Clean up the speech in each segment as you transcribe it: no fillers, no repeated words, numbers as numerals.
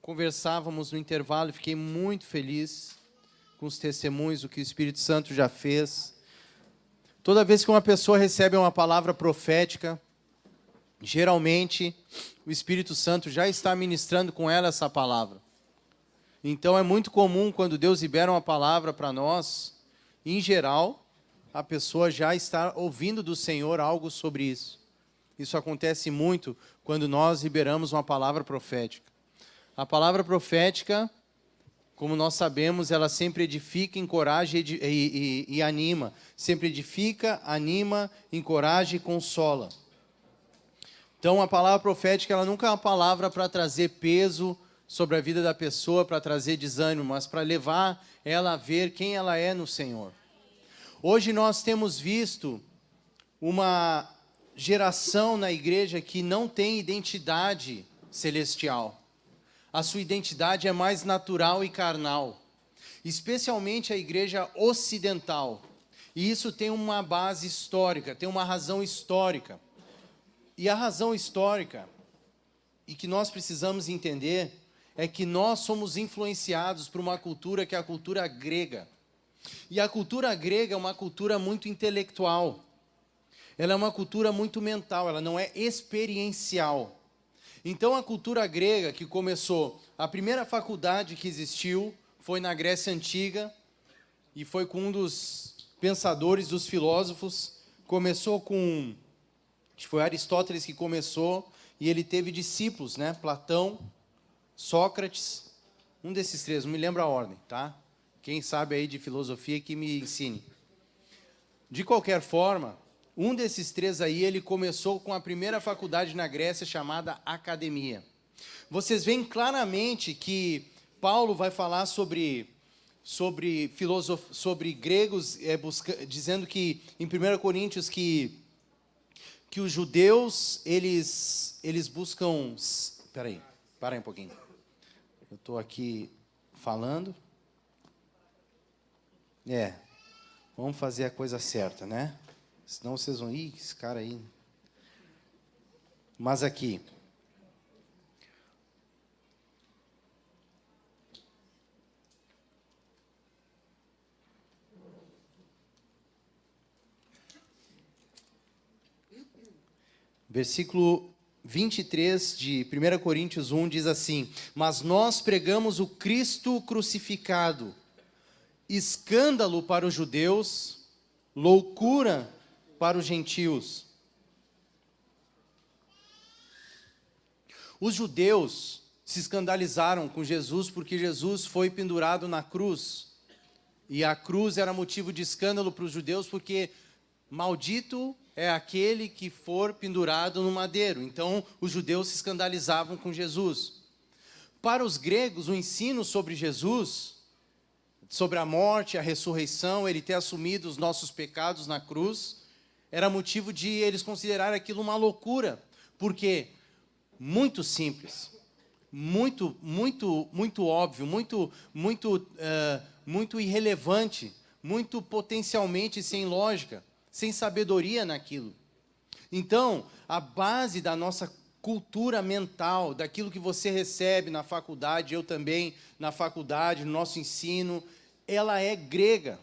conversávamos no intervalo e fiquei muito feliz com os testemunhos, o que o Espírito Santo já fez. Toda vez que uma pessoa recebe uma palavra profética, geralmente o Espírito Santo já está ministrando com ela essa palavra. Então é muito comum quando Deus libera uma palavra para nós, em geral, a pessoa já está ouvindo do Senhor algo sobre isso. Isso acontece muito quando nós liberamos uma palavra profética. A palavra profética, como nós sabemos, ela sempre edifica, encoraja e anima. Sempre edifica, anima, encoraja e consola. Então, a palavra profética, ela nunca é uma palavra para trazer peso sobre a vida da pessoa, para trazer desânimo, mas para levar ela a ver quem ela é no Senhor. Hoje nós temos visto uma geração na igreja que não tem identidade celestial. A sua identidade é mais natural e carnal, especialmente a igreja ocidental. E isso tem uma base histórica, tem uma razão histórica. E a razão histórica, e que nós precisamos entender, é que nós somos influenciados por uma cultura que é a cultura grega. E a cultura grega é uma cultura muito intelectual. Ela é uma cultura muito mental, ela não é experiencial. Então, a cultura grega que começou, a primeira faculdade que existiu foi na Grécia Antiga, e foi com um dos pensadores, dos filósofos, começou com, acho que foi Aristóteles que começou, e ele teve discípulos, né? Platão, Sócrates, um desses três, não me lembro a ordem, tá? Quem sabe aí de filosofia que me ensine. De qualquer forma, um desses três aí, ele começou com a primeira faculdade na Grécia chamada Academia. Vocês veem claramente que Paulo vai falar sobre gregos, dizendo que, em 1 Coríntios, que os judeus, eles buscam... Espera aí um pouquinho. Eu estou aqui falando. Vamos fazer a coisa certa, né? Senão vocês vão... Ih, esse cara aí... Mas aqui... Versículo 23 de 1 Coríntios 1 diz assim: Mas nós pregamos o Cristo crucificado, escândalo para os judeus, loucura para os gentios. Os judeus se escandalizaram com Jesus porque Jesus foi pendurado na cruz. E a cruz era motivo de escândalo para os judeus porque maldito é aquele que for pendurado no madeiro. Então, os judeus se escandalizavam com Jesus. Para os gregos, o ensino sobre Jesus, sobre a morte, a ressurreição, ele ter assumido os nossos pecados na cruz, era motivo de eles considerarem aquilo uma loucura. Porque muito simples, muito óbvio, muito irrelevante, muito potencialmente sem lógica, sem sabedoria naquilo. Então, a base da nossa cultura mental, daquilo que você recebe na faculdade, eu também na faculdade, no nosso ensino, ela é grega.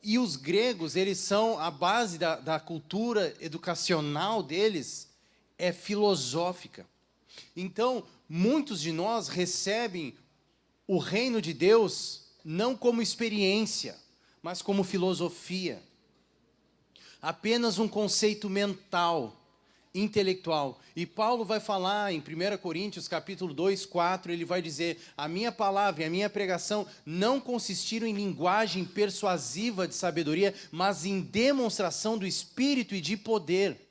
E os gregos, eles são, a base da cultura educacional deles é filosófica. Então, muitos de nós recebem o reino de Deus não como experiência, mas como filosofia. Apenas um conceito mental, intelectual. E Paulo vai falar em 1 Coríntios, capítulo 2, 4, ele vai dizer: a minha palavra e a minha pregação não consistiram em linguagem persuasiva de sabedoria, mas em demonstração do Espírito e de poder.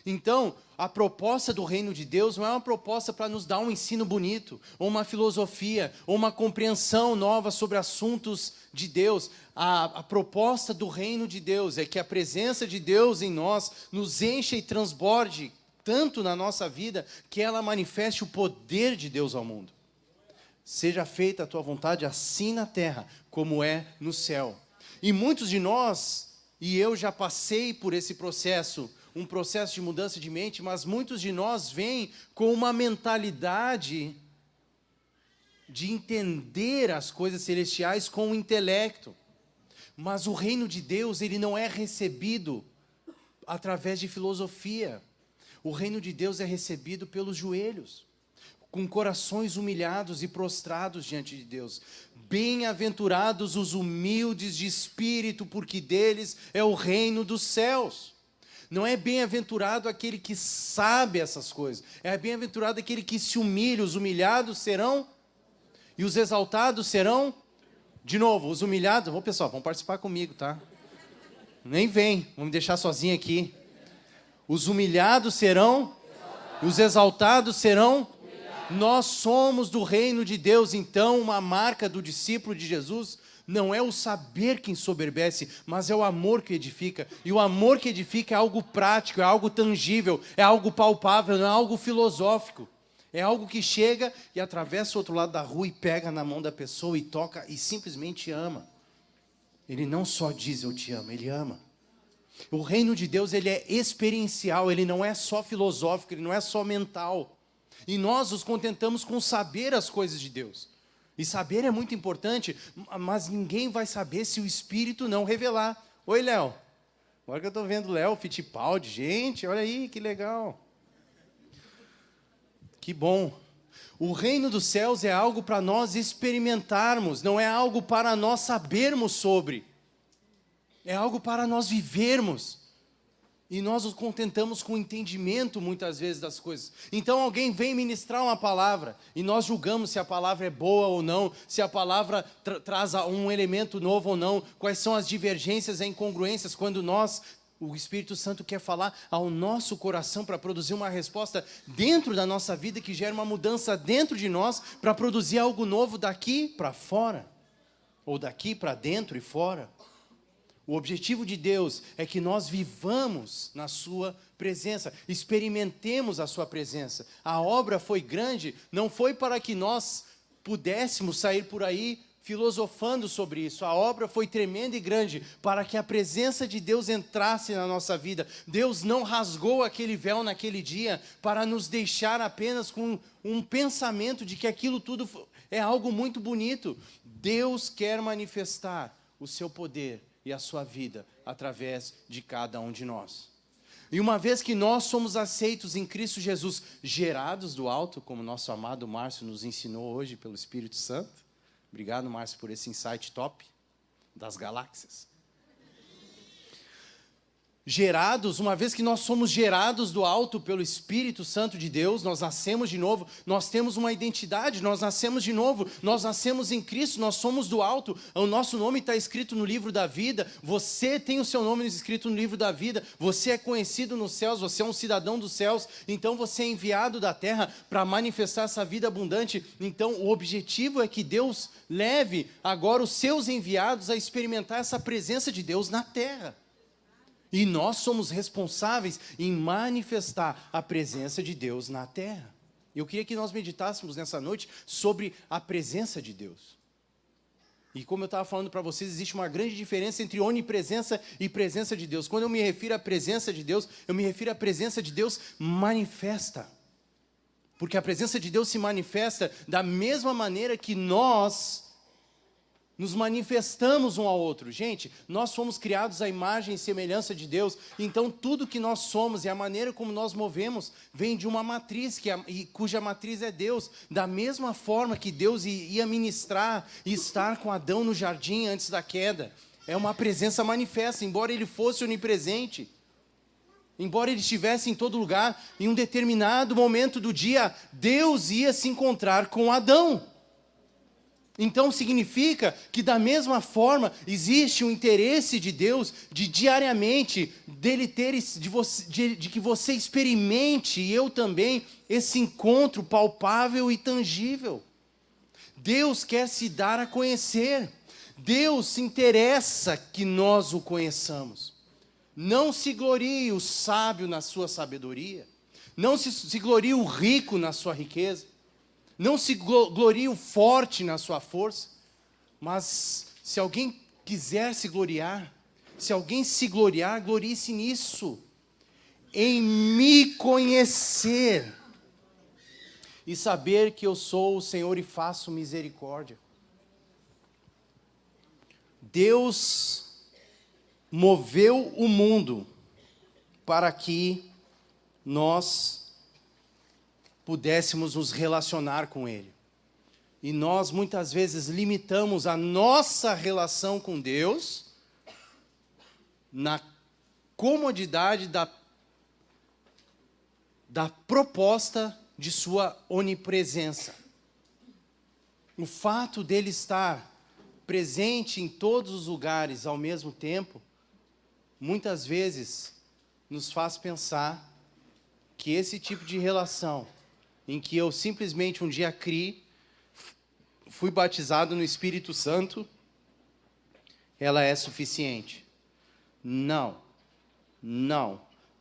Então, a proposta do reino de Deus não é uma proposta para nos dar um ensino bonito, ou uma filosofia, ou uma compreensão nova sobre assuntos de Deus. A proposta do reino de Deus é que a presença de Deus em nós nos encha e transborde tanto na nossa vida que ela manifeste o poder de Deus ao mundo. Seja feita a tua vontade assim na terra, como é no céu. E muitos de nós, e eu já passei por esse processo, um processo de mudança de mente, mas muitos de nós vêm com uma mentalidade de entender as coisas celestiais com o intelecto. Mas o reino de Deus, ele não é recebido através de filosofia. O reino de Deus é recebido pelos joelhos, com corações humilhados e prostrados diante de Deus. Bem-aventurados os humildes de espírito, porque deles é o reino dos céus. Não é bem-aventurado aquele que sabe essas coisas, é bem-aventurado aquele que se humilha. Os humilhados serão, e os exaltados serão, de novo, os humilhados, pessoal, vão participar comigo, tá? Nem vem, vamos me deixar sozinho aqui. Os humilhados serão, e os exaltados serão. Nós somos do reino de Deus. Então, uma marca do discípulo de Jesus não é o saber que ensoberbece, mas é o amor que edifica. E o amor que edifica é algo prático, é algo tangível, é algo palpável, não é algo filosófico. É algo que chega e atravessa o outro lado da rua e pega na mão da pessoa e toca e simplesmente ama. Ele não só diz eu te amo, ele ama. O reino de Deus, ele é experiencial, ele não é só filosófico, ele não é só mental. E nós nos contentamos com saber as coisas de Deus. E saber é muito importante, mas ninguém vai saber se o Espírito não revelar. Oi, Léo. Agora que eu estou vendo Léo Fittipaldi, gente, olha aí, que legal. Que bom. O reino dos céus é algo para nós experimentarmos, não é algo para nós sabermos sobre. É algo para nós vivermos. E nós nos contentamos com o entendimento, muitas vezes, das coisas. Então alguém vem ministrar uma palavra, e nós julgamos se a palavra é boa ou não, se a palavra traz um elemento novo ou não, quais são as divergências e incongruências, quando o Espírito Santo quer falar ao nosso coração para produzir uma resposta dentro da nossa vida, que gera uma mudança dentro de nós, para produzir algo novo daqui para fora, ou daqui para dentro e fora. O objetivo de Deus é que nós vivamos na sua presença, experimentemos a sua presença. A obra foi grande, não foi para que nós pudéssemos sair por aí filosofando sobre isso. A obra foi tremenda e grande para que a presença de Deus entrasse na nossa vida. Deus não rasgou aquele véu naquele dia para nos deixar apenas com um pensamento de que aquilo tudo é algo muito bonito. Deus quer manifestar o seu poder e a sua vida através de cada um de nós. E uma vez que nós somos aceitos em Cristo Jesus, gerados do alto, como nosso amado Márcio nos ensinou hoje pelo Espírito Santo. Obrigado, Márcio, por esse insight top das galáxias. Gerados, uma vez que nós somos gerados do alto pelo Espírito Santo de Deus, nós nascemos de novo, nós temos uma identidade, nós nascemos de novo, nós nascemos em Cristo, nós somos do alto, o nosso nome está escrito no livro da vida, você tem o seu nome escrito no livro da vida, você é conhecido nos céus, você é um cidadão dos céus, então você é enviado da terra para manifestar essa vida abundante. Então o objetivo é que Deus leve agora os seus enviados a experimentar essa presença de Deus na terra. E nós somos responsáveis em manifestar a presença de Deus na terra. Eu queria que nós meditássemos nessa noite sobre a presença de Deus. E como eu estava falando para vocês, existe uma grande diferença entre onipresença e presença de Deus. Quando eu me refiro à presença de Deus, eu me refiro à presença de Deus manifesta. Porque a presença de Deus se manifesta da mesma maneira que nós nos manifestamos um ao outro. Gente, nós fomos criados à imagem e semelhança de Deus, então tudo que nós somos e a maneira como nós movemos vem de uma matriz, cuja matriz é Deus. Da mesma forma que Deus ia ministrar e estar com Adão no jardim antes da queda, é uma presença manifesta, embora ele fosse onipresente, embora ele estivesse em todo lugar, em um determinado momento do dia, Deus ia se encontrar com Adão. Então significa que da mesma forma existe um interesse de Deus de diariamente dele ter de que você experimente, e eu também, esse encontro palpável e tangível. Deus quer se dar a conhecer. Deus se interessa que nós o conheçamos. Não se glorie o sábio na sua sabedoria. Não se glorie o rico na sua riqueza. Não se glorie o forte na sua força, mas se alguém quiser se gloriar, se alguém se gloriar, glorie-se nisso, em me conhecer e saber que eu sou o Senhor e faço misericórdia. Deus moveu o mundo para que nós pudéssemos nos relacionar com Ele. E nós muitas vezes limitamos a nossa relação com Deus na comodidade da proposta de sua onipresença. O fato dele estar presente em todos os lugares ao mesmo tempo, muitas vezes nos faz pensar que esse tipo de relação, em que eu simplesmente um dia fui batizado no Espírito Santo, ela é suficiente. Não.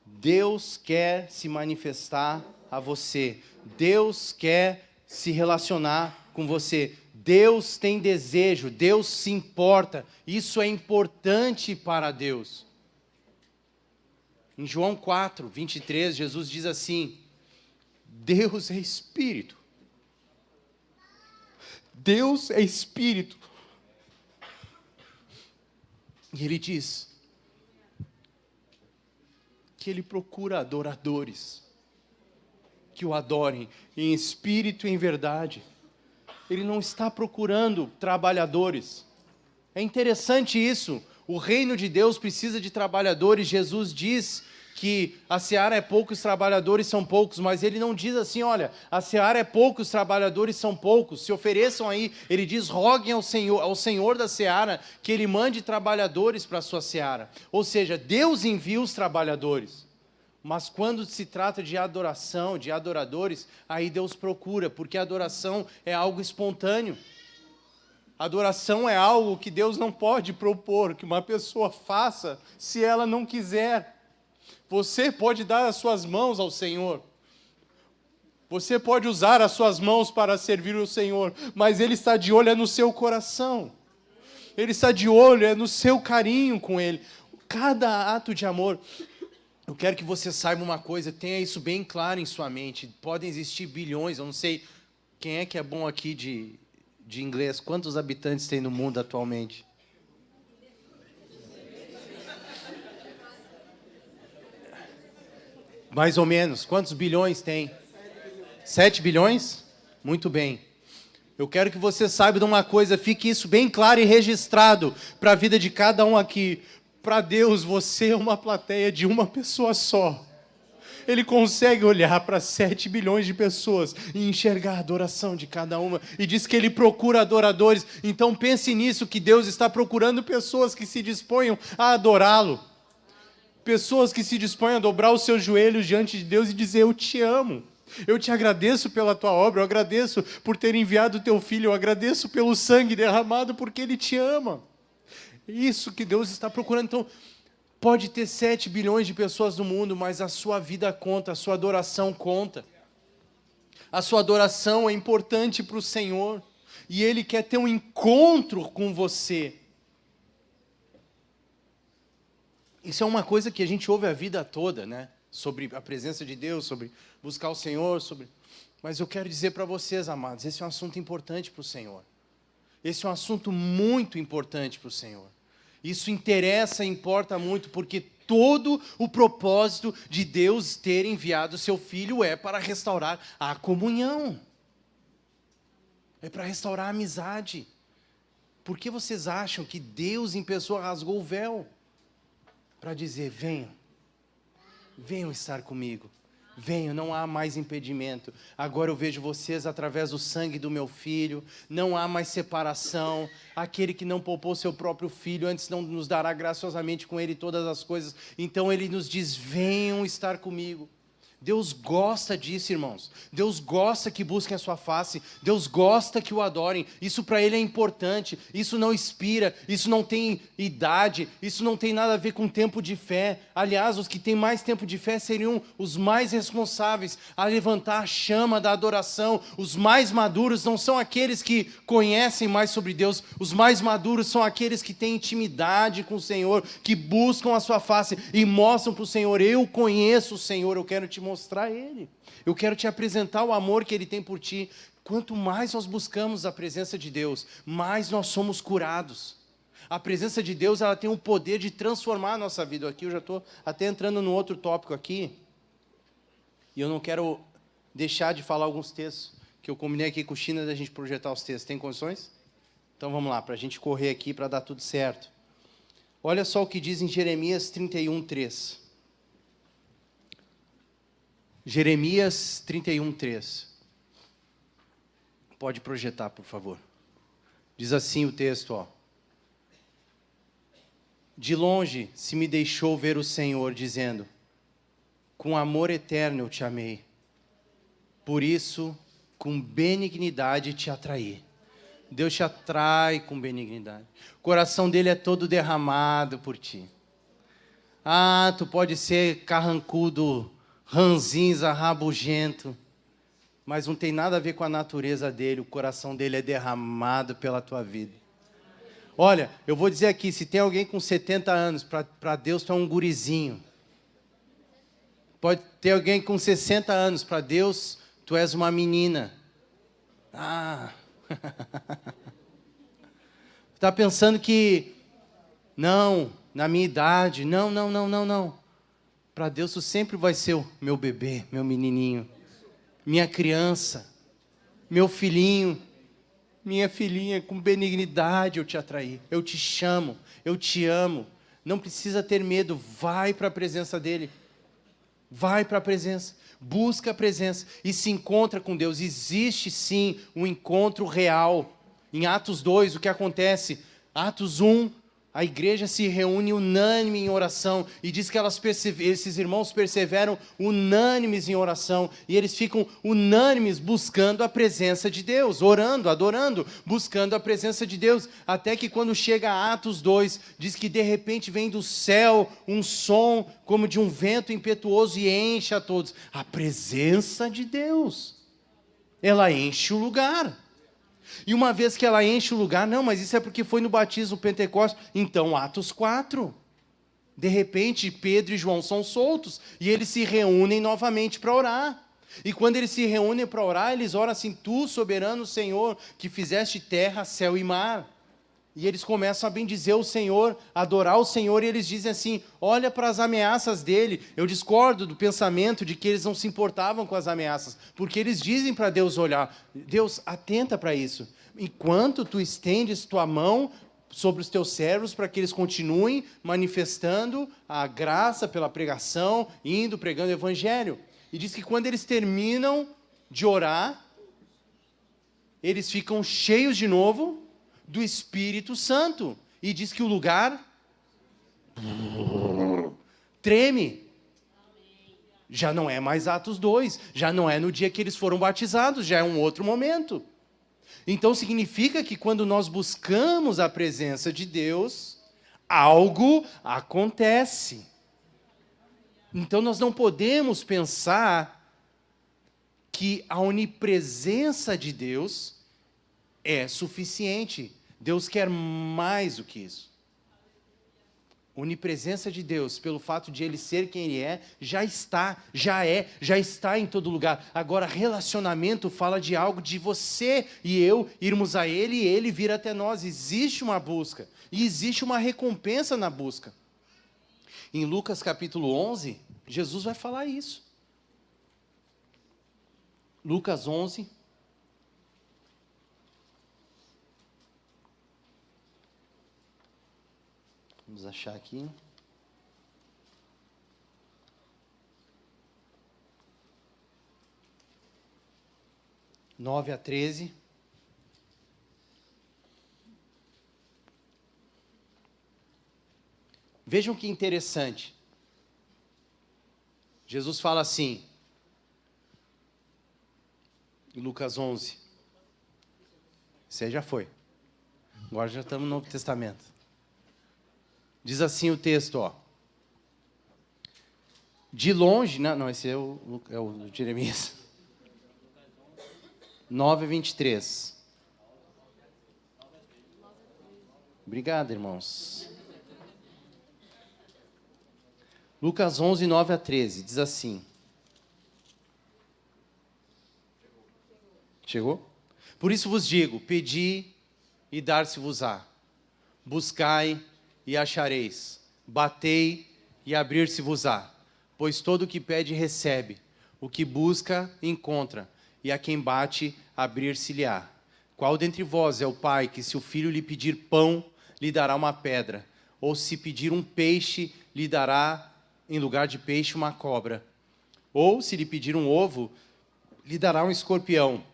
Deus quer se manifestar a você. Deus quer se relacionar com você. Deus tem desejo, Deus se importa. Isso é importante para Deus. Em João 4, 23, Jesus diz assim: Deus é Espírito. Deus é Espírito. E Ele diz que Ele procura adoradores que o adorem em espírito e em verdade. Ele não está procurando trabalhadores. É interessante isso. O reino de Deus precisa de trabalhadores. Jesus diz que a seara é pouca, os trabalhadores são poucos, mas ele não diz assim, olha, a seara é pouca, os trabalhadores são poucos, se ofereçam aí. Ele diz, roguem ao Senhor da seara, que Ele mande trabalhadores para a sua seara. Ou seja, Deus envia os trabalhadores. Mas quando se trata de adoração, de adoradores, aí Deus procura, porque a adoração é algo espontâneo. Adoração é algo que Deus não pode propor, que uma pessoa faça se ela não quiser. Você pode dar as suas mãos ao Senhor. Você pode usar as suas mãos para servir o Senhor, mas Ele está de olho no seu coração. Ele está de olho no seu carinho com Ele. Cada ato de amor. Eu quero que você saiba uma coisa, tenha isso bem claro em sua mente. Podem existir bilhões, eu não sei quem é que é bom aqui de inglês. Quantos habitantes tem no mundo atualmente? Mais ou menos. Quantos bilhões tem? 7 bilhões? Muito bem. Eu quero que você saiba de uma coisa, fique isso bem claro e registrado para a vida de cada um aqui. Para Deus, você é uma plateia de uma pessoa só. Ele consegue olhar para 7 bilhões de pessoas e enxergar a adoração de cada uma. E diz que Ele procura adoradores. Então pense nisso, que Deus está procurando pessoas que se disponham a adorá-lo. Pessoas que se dispõem a dobrar os seus joelhos diante de Deus e dizer, eu te amo. Eu te agradeço pela tua obra, eu agradeço por ter enviado o teu filho, eu agradeço pelo sangue derramado porque Ele te ama. Isso que Deus está procurando. Então, pode ter 7 bilhões de pessoas no mundo, mas a sua vida conta, a sua adoração conta. A sua adoração é importante para o Senhor. E Ele quer ter um encontro com você. Isso é uma coisa que a gente ouve a vida toda, né? Sobre a presença de Deus, sobre buscar o Senhor, Mas eu quero dizer para vocês, amados, esse é um assunto importante para o Senhor. Esse é um assunto muito importante para o Senhor. Isso interessa e importa muito, porque todo o propósito de Deus ter enviado o seu Filho é para restaurar a comunhão. É para restaurar a amizade. Por que vocês acham que Deus em pessoa rasgou o véu? Para dizer, venham estar comigo. Venham, não há mais impedimento. Agora eu vejo vocês através do sangue do meu filho. Não há mais separação. Aquele que não poupou seu próprio filho, antes não nos dará graciosamente com ele todas as coisas. Então ele nos diz, venham estar comigo. Deus gosta disso, irmãos. Deus gosta que busquem a sua face. Deus gosta que o adorem. Isso para Ele é importante. Isso não expira. Isso não tem idade. Isso não tem nada a ver com tempo de fé. Aliás, os que têm mais tempo de fé seriam os mais responsáveis a levantar a chama da adoração. Os mais maduros não são aqueles que conhecem mais sobre Deus. Os mais maduros são aqueles que têm intimidade com o Senhor, que buscam a sua face e mostram para o Senhor, eu conheço o Senhor, eu quero te mostrar mostrar Ele. Eu quero te apresentar o amor que Ele tem por ti. Quanto mais nós buscamos a presença de Deus, mais nós somos curados. A presença de Deus, ela tem o poder de transformar a nossa vida. Aqui eu já estou até entrando num outro tópico aqui. E eu não quero deixar de falar alguns textos que eu combinei aqui com o China da gente projetar os textos. Tem condições? Então vamos lá, para a gente correr aqui para dar tudo certo. Olha só o que diz em Jeremias 31:3. Jeremias 31:3. Pode projetar, por favor. Diz assim o texto, ó. De longe se me deixou ver o Senhor, dizendo: com amor eterno eu te amei, por isso com benignidade te atraí. Deus te atrai com benignidade. O coração dele é todo derramado por ti. Ah, tu pode ser carrancudo, ranzinza, rabugento, mas não tem nada a ver com a natureza dele. O coração dele é derramado pela tua vida. Olha, eu vou dizer aqui, se tem alguém com 70 anos, para Deus tu é um gurizinho. Pode ter alguém com 60 anos, para Deus tu és uma menina. Ah... Está pensando que, não, na minha idade, não. Para Deus, tu sempre vai ser o meu bebê, meu menininho, minha criança, meu filhinho, minha filhinha, com benignidade eu te atraí, eu te chamo, eu te amo. Não precisa ter medo, vai para a presença dEle. Vai para a presença, busca a presença e se encontra com Deus. Existe sim um encontro real. Em Atos 2, o que acontece? Atos 1, a igreja se reúne unânime em oração e diz que esses irmãos perseveram unânimes em oração e eles ficam unânimes buscando a presença de Deus, orando, adorando, buscando a presença de Deus, até que quando chega a Atos 2, diz que de repente vem do céu um som como de um vento impetuoso e enche a todos. A presença de Deus, ela enche o lugar. E uma vez que ela enche o lugar, não, mas isso é porque foi no batismo Pentecostes. Então, Atos 4. De repente, Pedro e João são soltos e eles se reúnem novamente para orar. E quando eles se reúnem para orar, eles oram assim: tu, soberano Senhor, que fizeste terra, céu e mar. E eles começam a bendizer o Senhor, a adorar o Senhor, e eles dizem assim: olha para as ameaças dele. Eu discordo do pensamento de que eles não se importavam com as ameaças, porque eles dizem para Deus olhar. Deus, atenta para isso. Enquanto tu estendes tua mão sobre os teus servos para que eles continuem manifestando a graça pela pregação, indo, pregando o evangelho. E diz que quando eles terminam de orar, eles ficam cheios de novo do Espírito Santo. E diz que o lugar treme. Já não é mais Atos 2, já não é no dia que eles foram batizados, já é um outro momento. Então significa que quando nós buscamos a presença de Deus, algo acontece. Então nós não podemos pensar que a onipresença de Deus é suficiente. Deus quer mais do que isso. A onipresença de Deus, pelo fato de Ele ser quem Ele é, já está em todo lugar. Agora, relacionamento fala de algo de você e eu irmos a Ele e Ele vir até nós. Existe uma busca e existe uma recompensa na busca. Em Lucas capítulo 11, Jesus vai falar isso. Lucas 11. Vamos achar aqui. Nove a 13. Vejam que interessante. Jesus fala assim, em Lucas 11. Isso aí já foi. Agora já estamos no Novo Testamento. Diz assim o texto, ó. De longe... Não, esse é o Jeremias. 9:23. Obrigado, irmãos. Lucas 11, 9 a 13. Diz assim. Chegou? Por isso vos digo, pedi e dar-se-vos-á. Buscai e achareis. Batei e abrir-se-vos-á. Pois todo o que pede recebe. O que busca, encontra. E a quem bate, abrir-se-lhe-á. Qual dentre vós é o pai que, se o filho lhe pedir pão, lhe dará uma pedra? Ou se pedir um peixe, lhe dará, em lugar de peixe, uma cobra? Ou se lhe pedir um ovo, lhe dará um escorpião?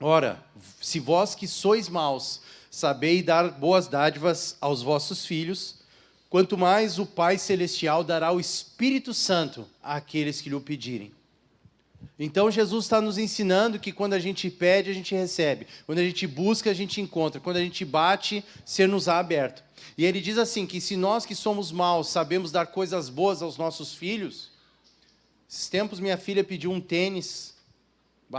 Ora, se vós que sois maus, sabeis dar boas dádivas aos vossos filhos, quanto mais o Pai Celestial dará o Espírito Santo àqueles que lhe o pedirem. Então Jesus está nos ensinando que quando a gente pede, a gente recebe. Quando a gente busca, a gente encontra. Quando a gente bate, ser-nos-á aberto. E ele diz assim, que se nós que somos maus sabemos dar coisas boas aos nossos filhos, esses tempos minha filha pediu um tênis,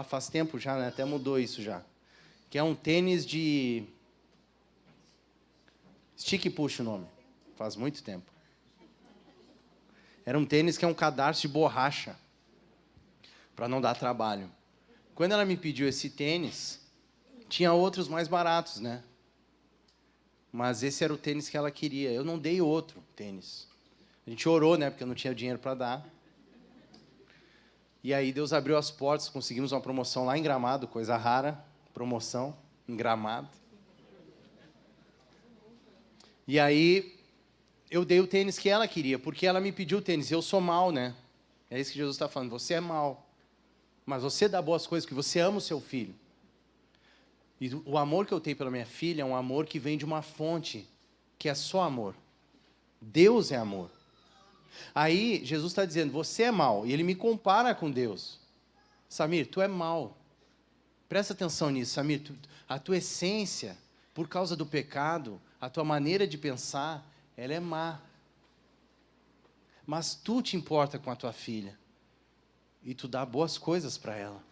faz tempo já, né? Até mudou isso já, que é um tênis de... Stick Push o nome, faz muito tempo. Era um tênis que é um cadarço de borracha, para não dar trabalho. Quando ela me pediu esse tênis, tinha outros mais baratos, né? Mas esse era o tênis que ela queria. Eu não dei outro tênis. A gente orou, né? Porque eu não tinha dinheiro para dar. E aí Deus abriu as portas, conseguimos uma promoção lá em Gramado, coisa rara, promoção em Gramado. E aí eu dei o tênis que ela queria, porque ela me pediu o tênis. Eu sou mau, né? É isso que Jesus está falando. Você é mau. Mas você dá boas coisas, porque você ama o seu filho. E o amor que eu tenho pela minha filha é um amor que vem de uma fonte, que é só amor. Deus é amor. Aí Jesus está dizendo, você é mau. E ele me compara com Deus. Samir, tu é mau. Presta atenção nisso, Samir. A tua essência, por causa do pecado, a tua maneira de pensar, ela é má. Mas tu te importa com a tua filha. E tu dá boas coisas para ela.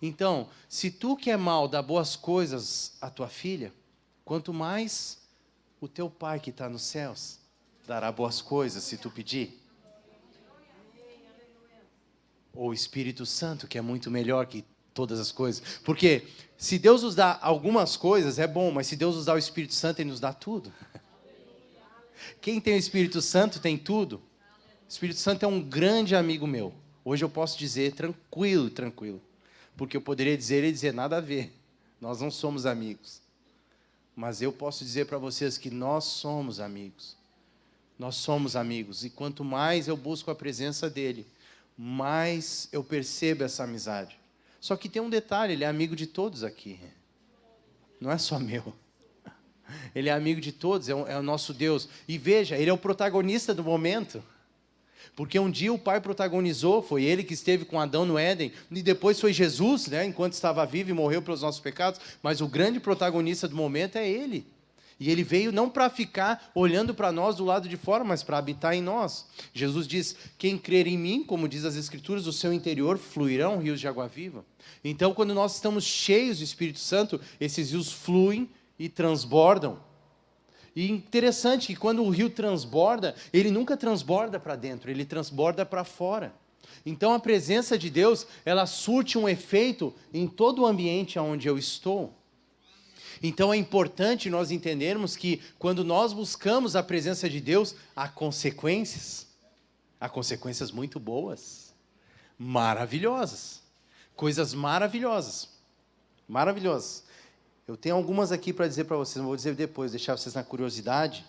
Então, se tu que é mau dá boas coisas à tua filha, quanto mais o teu pai que está nos céus dará boas coisas se tu pedir. Ou o Espírito Santo, que é muito melhor que todas as coisas. Porque se Deus nos dá algumas coisas, é bom, mas se Deus nos dá o Espírito Santo, Ele nos dá tudo. Quem tem o Espírito Santo tem tudo. O Espírito Santo é um grande amigo meu. Hoje eu posso dizer tranquilo. Porque eu poderia dizer e dizer nada a ver. Nós não somos amigos. Mas eu posso dizer para vocês que nós somos amigos. Nós somos amigos. E quanto mais eu busco a presença dEle, mais eu percebo essa amizade. Só que tem um detalhe, Ele é amigo de todos aqui. Não é só meu. Ele é amigo de todos, é o nosso Deus. E veja, Ele é o protagonista do momento. Porque um dia o Pai protagonizou, foi Ele que esteve com Adão no Éden, e depois foi Jesus, né, enquanto estava vivo e morreu pelos nossos pecados, mas o grande protagonista do momento é Ele. E Ele veio não para ficar olhando para nós do lado de fora, mas para habitar em nós. Jesus diz, quem crer em mim, como diz as Escrituras, do seu interior fluirão rios de água viva. Então, quando nós estamos cheios do Espírito Santo, esses rios fluem e transbordam. E interessante que quando o rio transborda, ele nunca transborda para dentro, ele transborda para fora. Então a presença de Deus, ela surte um efeito em todo o ambiente onde eu estou. Então é importante nós entendermos que quando nós buscamos a presença de Deus, há consequências muito boas, maravilhosas, coisas maravilhosas. Eu tenho algumas aqui para dizer para vocês, não vou dizer depois, deixar vocês na curiosidade,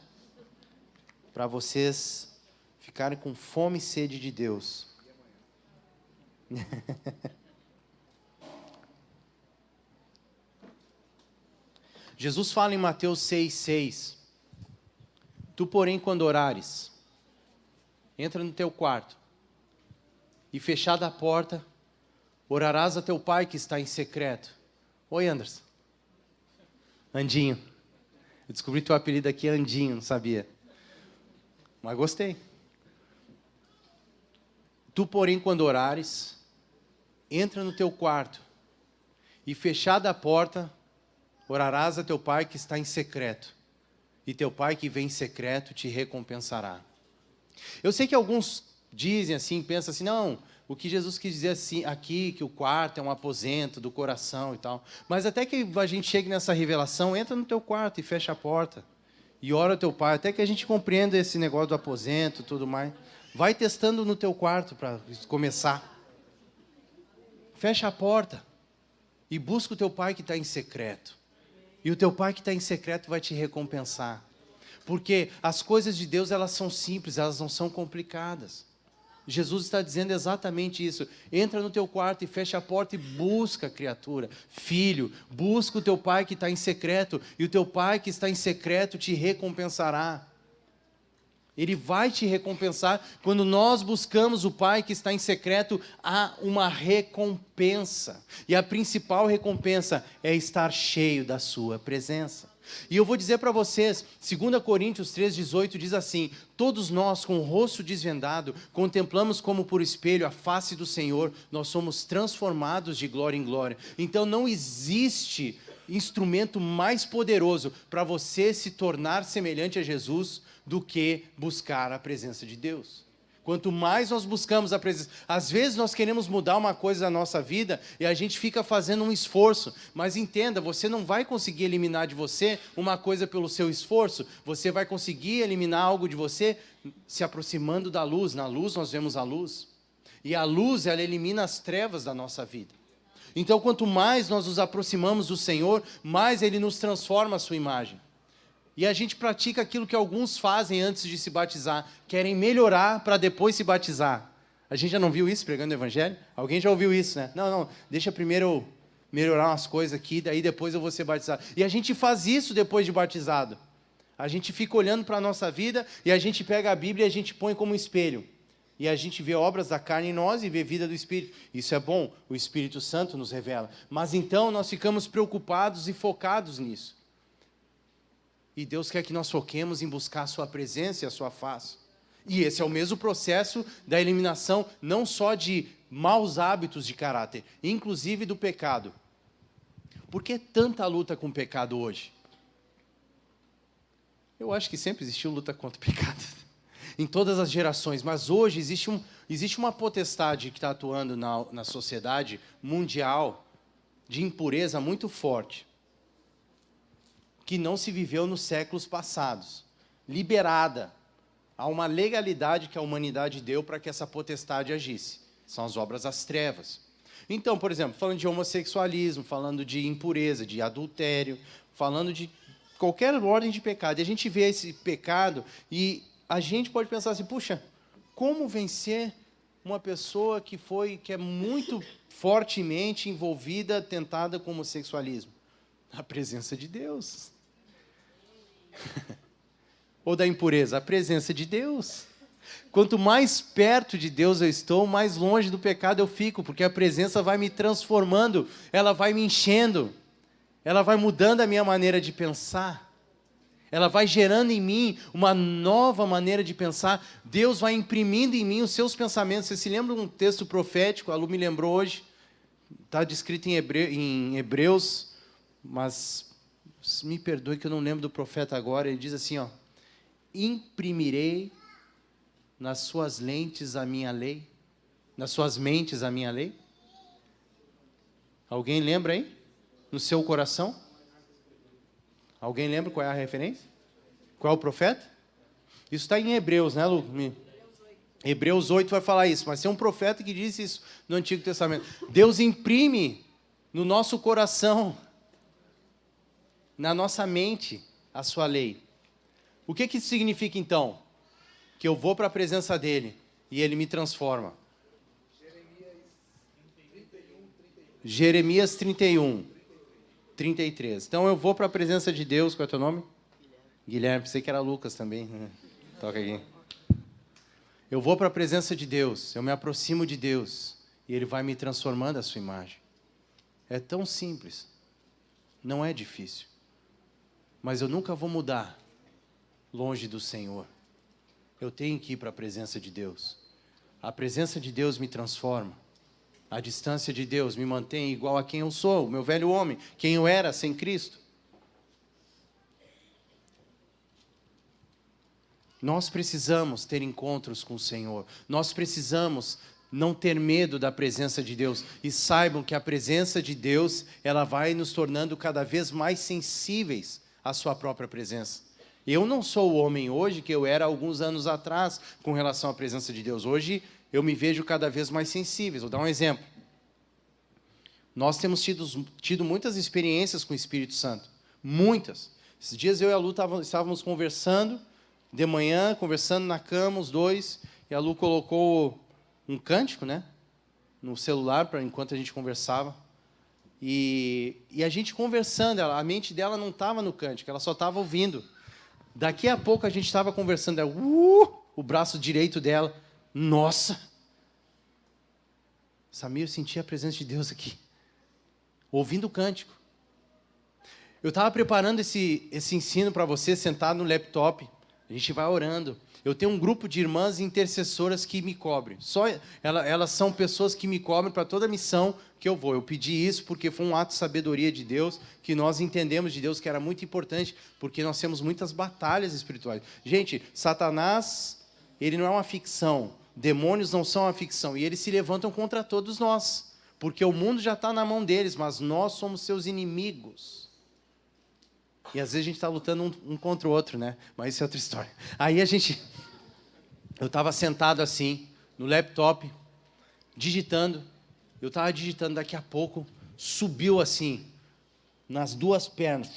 para vocês ficarem com fome e sede de Deus. Jesus fala em Mateus 6,6, tu, porém, quando orares, entra no teu quarto, e fechada a porta, orarás a teu pai que está em secreto. Oi, Anderson. Andinho. Eu descobri teu apelido aqui é Andinho, não sabia. Mas gostei. Tu, porém, quando orares, entra no teu quarto, e fechada a porta, orarás a teu pai que está em secreto, e teu pai que vem em secreto te recompensará. Eu sei que alguns dizem assim, pensam assim, não, O que Jesus quis dizer assim, aqui, que o quarto é um aposento do coração e tal. Mas até que a gente chegue nessa revelação, entra no teu quarto e fecha a porta. E ora ao teu pai, até que a gente compreenda esse negócio do aposento e tudo mais. Vai testando no teu quarto para começar. Fecha a porta e busca o teu pai que está em secreto. E o teu pai que está em secreto vai te recompensar. Porque as coisas de Deus, elas são simples, elas não são complicadas. Jesus está dizendo exatamente isso. Entra no teu quarto e fecha a porta e busca, criatura. Filho, busca o teu pai que está em secreto. E o teu pai que está em secreto te recompensará. Ele vai te recompensar. Quando nós buscamos o pai que está em secreto, há uma recompensa. E a principal recompensa é estar cheio da sua presença. E eu vou dizer para vocês, 2 Coríntios 3,18 diz assim: todos nós com o rosto desvendado, contemplamos como por espelho a face do Senhor, nós somos transformados de glória em glória. Então não existe instrumento mais poderoso para você se tornar semelhante a Jesus do que buscar a presença de Deus. Quanto mais nós buscamos a presença, às vezes nós queremos mudar uma coisa da nossa vida e a gente fica fazendo um esforço, mas entenda, você não vai conseguir eliminar de você uma coisa pelo seu esforço, você vai conseguir eliminar algo de você se aproximando da luz. Na luz nós vemos a luz, e a luz, ela elimina as trevas da nossa vida. Então quanto mais nós nos aproximamos do Senhor, mais Ele nos transforma a sua imagem. E a gente pratica aquilo que alguns fazem antes de se batizar. Querem melhorar para depois se batizar. A gente já não viu isso pregando o evangelho? Alguém já ouviu isso, né? Não, deixa primeiro eu melhorar umas coisas aqui, daí depois eu vou ser batizado. E a gente faz isso depois de batizado. A gente fica olhando para a nossa vida e a gente pega a Bíblia e a gente põe como espelho. E a gente vê obras da carne em nós e vê vida do Espírito. Isso é bom, o Espírito Santo nos revela. Mas então nós ficamos preocupados e focados nisso. E Deus quer que nós foquemos em buscar a sua presença e a sua face. E esse é o mesmo processo da eliminação, não só de maus hábitos de caráter, inclusive do pecado. Por que tanta luta com o pecado hoje? Eu acho que sempre existiu luta contra o pecado, em todas as gerações, mas hoje existe uma potestade que está atuando na sociedade mundial de impureza muito forte, que não se viveu nos séculos passados, liberada. Há uma legalidade que a humanidade deu para que essa potestade agisse. São as obras das trevas. Então, por exemplo, falando de homossexualismo, falando de impureza, de adultério, falando de qualquer ordem de pecado. E a gente vê esse pecado e a gente pode pensar assim, puxa, como vencer uma pessoa que é muito fortemente envolvida, tentada com homossexualismo? A presença de Deus. Ou da impureza? A presença de Deus. Quanto mais perto de Deus eu estou, mais longe do pecado eu fico, porque a presença vai me transformando, ela vai me enchendo, ela vai mudando a minha maneira de pensar, ela vai gerando em mim uma nova maneira de pensar. Deus vai imprimindo em mim os seus pensamentos. Você se lembra de um texto profético? A Lu me lembrou hoje, está descrito em Hebreus, mas me perdoe que eu não lembro do profeta agora. Ele diz assim, ó: imprimirei nas suas lentes a minha lei, nas suas mentes a minha lei. Alguém lembra aí? No seu coração? Alguém lembra qual é a referência? Qual é o profeta? Isso está em Hebreus, né, Lu? Hebreus 8 vai falar isso, mas tem um profeta que disse isso no Antigo Testamento. Deus imprime no nosso coração, na nossa mente, a sua lei. O que isso significa então? Que eu vou para a presença dele e ele me transforma. Jeremias 31, 33. Então eu vou para a presença de Deus. Qual é o teu nome? Guilherme, pensei que era Lucas também. Toca aqui. Eu vou para a presença de Deus, eu me aproximo de Deus e ele vai me transformando a sua imagem. É tão simples, não é difícil. Mas eu nunca vou mudar longe do Senhor. Eu tenho que ir para a presença de Deus. A presença de Deus me transforma. A distância de Deus me mantém igual a quem eu sou, o meu velho homem, quem eu era sem Cristo. Nós precisamos ter encontros com o Senhor. Nós precisamos não ter medo da presença de Deus. E saibam que a presença de Deus, ela vai nos tornando cada vez mais sensíveis à sua própria presença. Eu não sou o homem hoje que eu era alguns anos atrás com relação à presença de Deus. Hoje eu me vejo cada vez mais sensível. Vou dar um exemplo. Nós temos tido muitas experiências com o Espírito Santo. Muitas. Esses dias eu e a Lu estávamos conversando, de manhã, conversando na cama, os dois, e a Lu colocou um cântico, né, no celular, enquanto a gente conversava. E a gente conversando, a mente dela não estava no cântico, ela só estava ouvindo. Daqui a pouco a gente estava conversando, o braço direito dela, nossa! Samir, eu senti a presença de Deus aqui, ouvindo o cântico. Eu estava preparando esse ensino para você, sentado no laptop, a gente vai orando. Eu tenho um grupo de irmãs intercessoras que me cobrem. Elas são pessoas que me cobrem para toda missão que eu vou. Eu pedi isso porque foi um ato de sabedoria de Deus, que nós entendemos de Deus que era muito importante, porque nós temos muitas batalhas espirituais. Gente, Satanás, ele não é uma ficção. Demônios não são uma ficção. E eles se levantam contra todos nós, porque o mundo já está na mão deles, mas nós somos seus inimigos. E às vezes a gente está lutando um contra o outro, né? Mas isso é outra história. Aí eu estava sentado assim, no laptop, digitando. Eu estava digitando, daqui a pouco, subiu assim, nas duas pernas.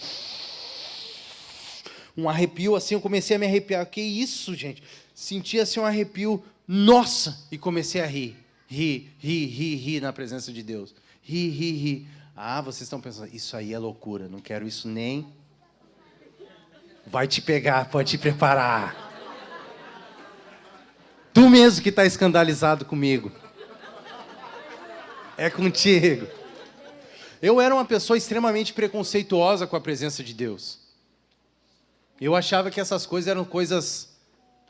Um arrepio assim, eu comecei a me arrepiar. Que isso, gente? Senti assim um arrepio, nossa! E comecei a rir. Rir na presença de Deus. Rir. Ah, vocês estão pensando, isso aí é loucura, não quero isso nem... Vai te pegar, pode te preparar. Tu mesmo que está escandalizado comigo. É contigo. Eu era uma pessoa extremamente preconceituosa com a presença de Deus. Eu achava que essas coisas eram coisas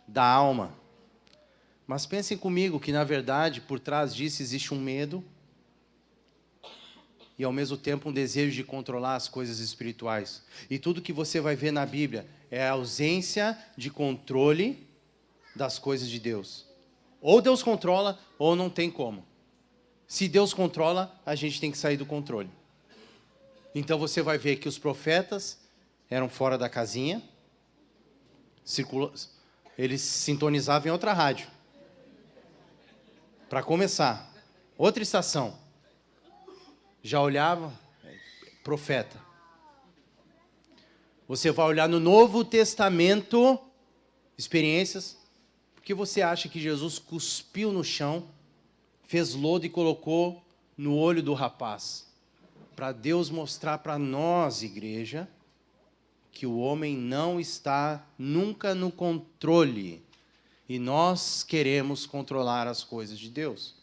da alma. Mas pensem comigo que, na verdade, por trás disso existe um medo e, ao mesmo tempo, um desejo de controlar as coisas espirituais. E tudo que você vai ver na Bíblia é a ausência de controle das coisas de Deus. Ou Deus controla, ou não tem como. Se Deus controla, a gente tem que sair do controle. Então você vai ver que os profetas eram fora da casinha, eles sintonizavam em outra rádio. Para começar, outra estação. Já olhava, profeta. Você vai olhar no Novo Testamento, experiências, porque você acha que Jesus cuspiu no chão, fez lodo e colocou no olho do rapaz, para Deus mostrar para nós, igreja, que o homem não está nunca no controle, e nós queremos controlar as coisas de Deus.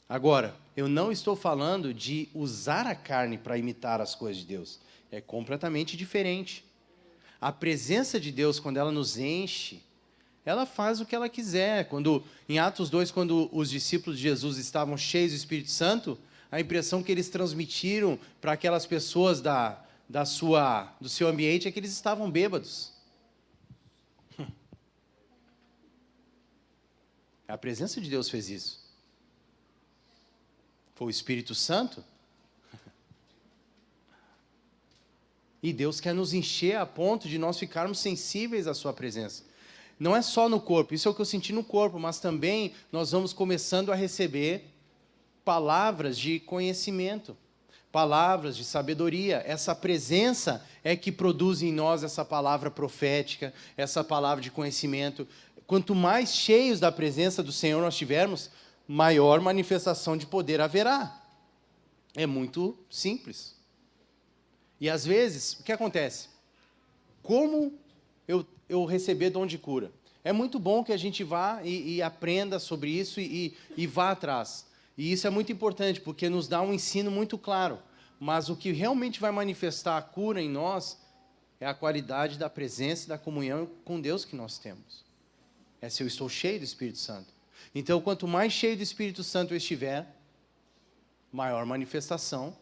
Agora, eu não estou falando de usar a carne para imitar as coisas de Deus. É completamente diferente. A presença de Deus, quando ela nos enche, ela faz o que ela quiser. Em Atos 2, quando os discípulos de Jesus estavam cheios do Espírito Santo, a impressão que eles transmitiram para aquelas pessoas do seu ambiente é que eles estavam bêbados. A presença de Deus fez isso. Foi o Espírito Santo. E Deus quer nos encher a ponto de nós ficarmos sensíveis à sua presença. Não é só no corpo, isso é o que eu senti no corpo, mas também nós vamos começando a receber palavras de conhecimento, palavras de sabedoria. Essa presença é que produz em nós essa palavra profética, essa palavra de conhecimento. Quanto mais cheios da presença do Senhor nós tivermos, maior manifestação de poder haverá. É muito simples. E às vezes, o que acontece? Como eu receber dom de cura? É muito bom que a gente vá e aprenda sobre isso e vá atrás. E isso é muito importante, porque nos dá um ensino muito claro. Mas o que realmente vai manifestar a cura em nós é a qualidade da presença e da comunhão com Deus que nós temos. É se eu estou cheio do Espírito Santo. Então, quanto mais cheio do Espírito Santo eu estiver, maior manifestação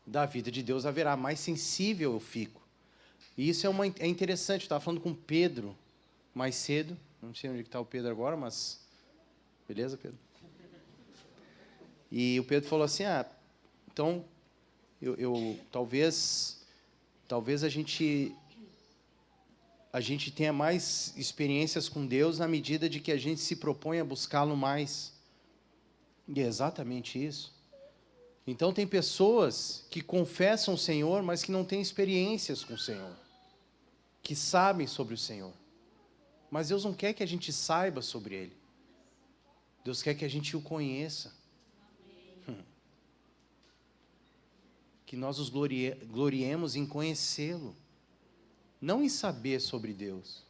da vida de Deus haverá, mais sensível eu fico. E isso é interessante. Eu estava falando com Pedro mais cedo, não sei onde está o Pedro agora, mas... Beleza, Pedro? E o Pedro falou assim, então, talvez a gente tenha mais experiências com Deus na medida de que a gente se propõe a buscá-lo mais. E é exatamente isso. Então, tem pessoas que confessam o Senhor, mas que não têm experiências com o Senhor, que sabem sobre o Senhor. Mas Deus não quer que a gente saiba sobre Ele. Deus quer que a gente o conheça. Que nós os gloriemos em conhecê-lo, não em saber sobre Deus.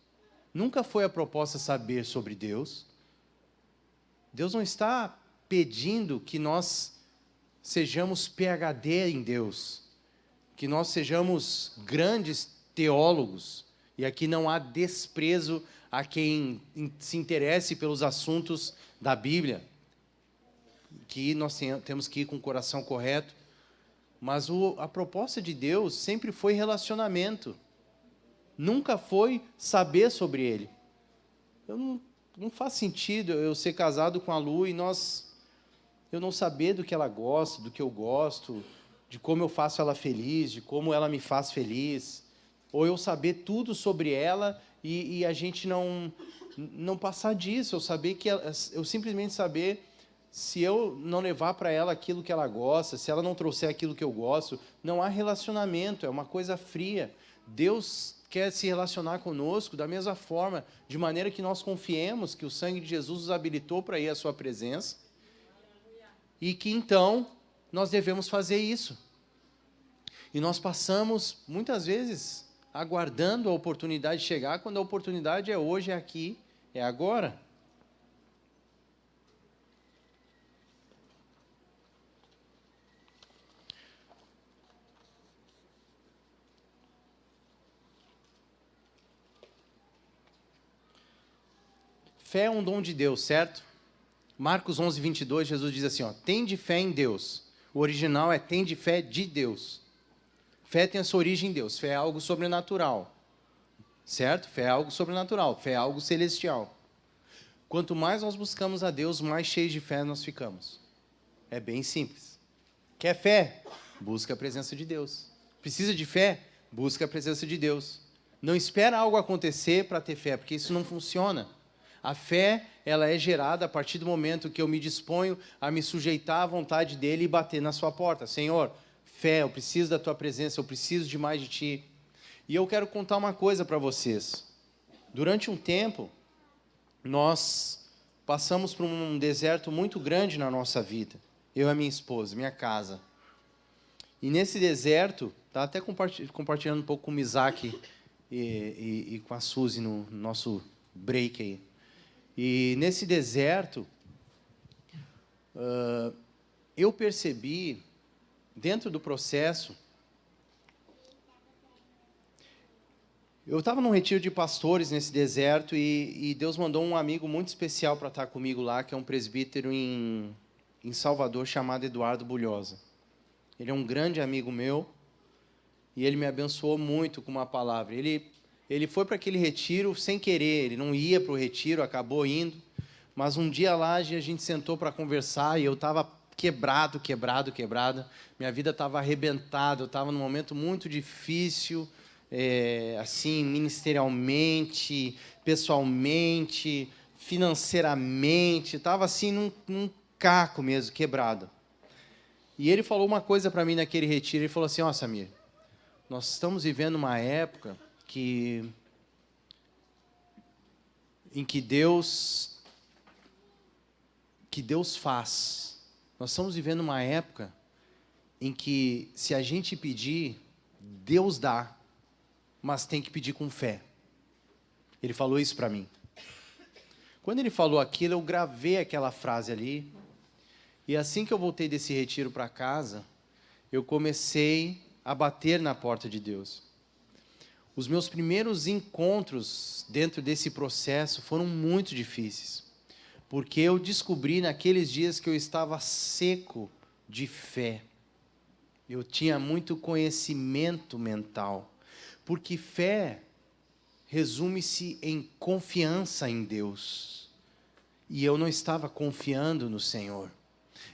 Nunca foi a proposta saber sobre Deus. Deus não está pedindo que nós sejamos PhD em Deus, que nós sejamos grandes teólogos, e aqui não há desprezo a quem se interesse pelos assuntos da Bíblia, que nós temos que ir com o coração correto, mas a proposta de Deus sempre foi relacionamento, nunca foi saber sobre Ele. Não faz sentido eu ser casado com a Lu e eu não saber do que ela gosta, do que eu gosto, de como eu faço ela feliz, de como ela me faz feliz, ou eu saber tudo sobre ela e a gente não passar disso, eu simplesmente saber, se eu não levar para ela aquilo que ela gosta, se ela não trouxer aquilo que eu gosto, não há relacionamento, é uma coisa fria. Deus quer se relacionar conosco da mesma forma, de maneira que nós confiemos que o sangue de Jesus nos habilitou para ir à sua presença, e que então nós devemos fazer isso. E nós passamos, muitas vezes, aguardando a oportunidade chegar, quando a oportunidade é hoje, é aqui, é agora. Fé é um dom de Deus, certo? Marcos 11, 22, Jesus diz assim, tende fé em Deus. O original é tende fé de Deus. Fé tem a sua origem em Deus. Fé é algo sobrenatural, certo? Fé é algo sobrenatural, fé é algo celestial. Quanto mais nós buscamos a Deus, mais cheios de fé nós ficamos. É bem simples. Quer fé? Busca a presença de Deus. Precisa de fé? Busca a presença de Deus. Não espera algo acontecer para ter fé, porque isso não funciona. A fé, ela é gerada a partir do momento que eu me disponho a me sujeitar à vontade dele e bater na sua porta. Senhor, fé, eu preciso da tua presença, eu preciso de mais de ti. E eu quero contar uma coisa para vocês. Durante um tempo, nós passamos por um deserto muito grande na nossa vida. Eu e a minha esposa, minha casa. E nesse deserto, tá até compartilhando um pouco com o Isaac e com a Suzy no nosso break aí. E nesse deserto, eu percebi, dentro do processo, eu estava num retiro de pastores nesse deserto e Deus mandou um amigo muito especial para estar comigo lá, que é um presbítero em Salvador, chamado Eduardo Bulhosa. Ele é um grande amigo meu e ele me abençoou muito com uma palavra. Ele foi para aquele retiro sem querer, ele não ia para o retiro, acabou indo, mas um dia lá a gente sentou para conversar e eu estava quebrado, minha vida estava arrebentada, eu estava num momento muito difícil, assim, ministerialmente, pessoalmente, financeiramente, estava assim num caco mesmo, quebrado. E ele falou uma coisa para mim naquele retiro, ele falou assim, Samir, nós estamos vivendo uma época em que Deus faz. Nós estamos vivendo uma época em que, se a gente pedir, Deus dá, mas tem que pedir com fé. Ele falou isso para mim. Quando ele falou aquilo, eu gravei aquela frase ali, e assim que eu voltei desse retiro para casa, eu comecei a bater na porta de Deus. Os meus primeiros encontros dentro desse processo foram muito difíceis, porque eu descobri naqueles dias que eu estava seco de fé. Eu tinha muito conhecimento mental, porque fé resume-se em confiança em Deus, e eu não estava confiando no Senhor.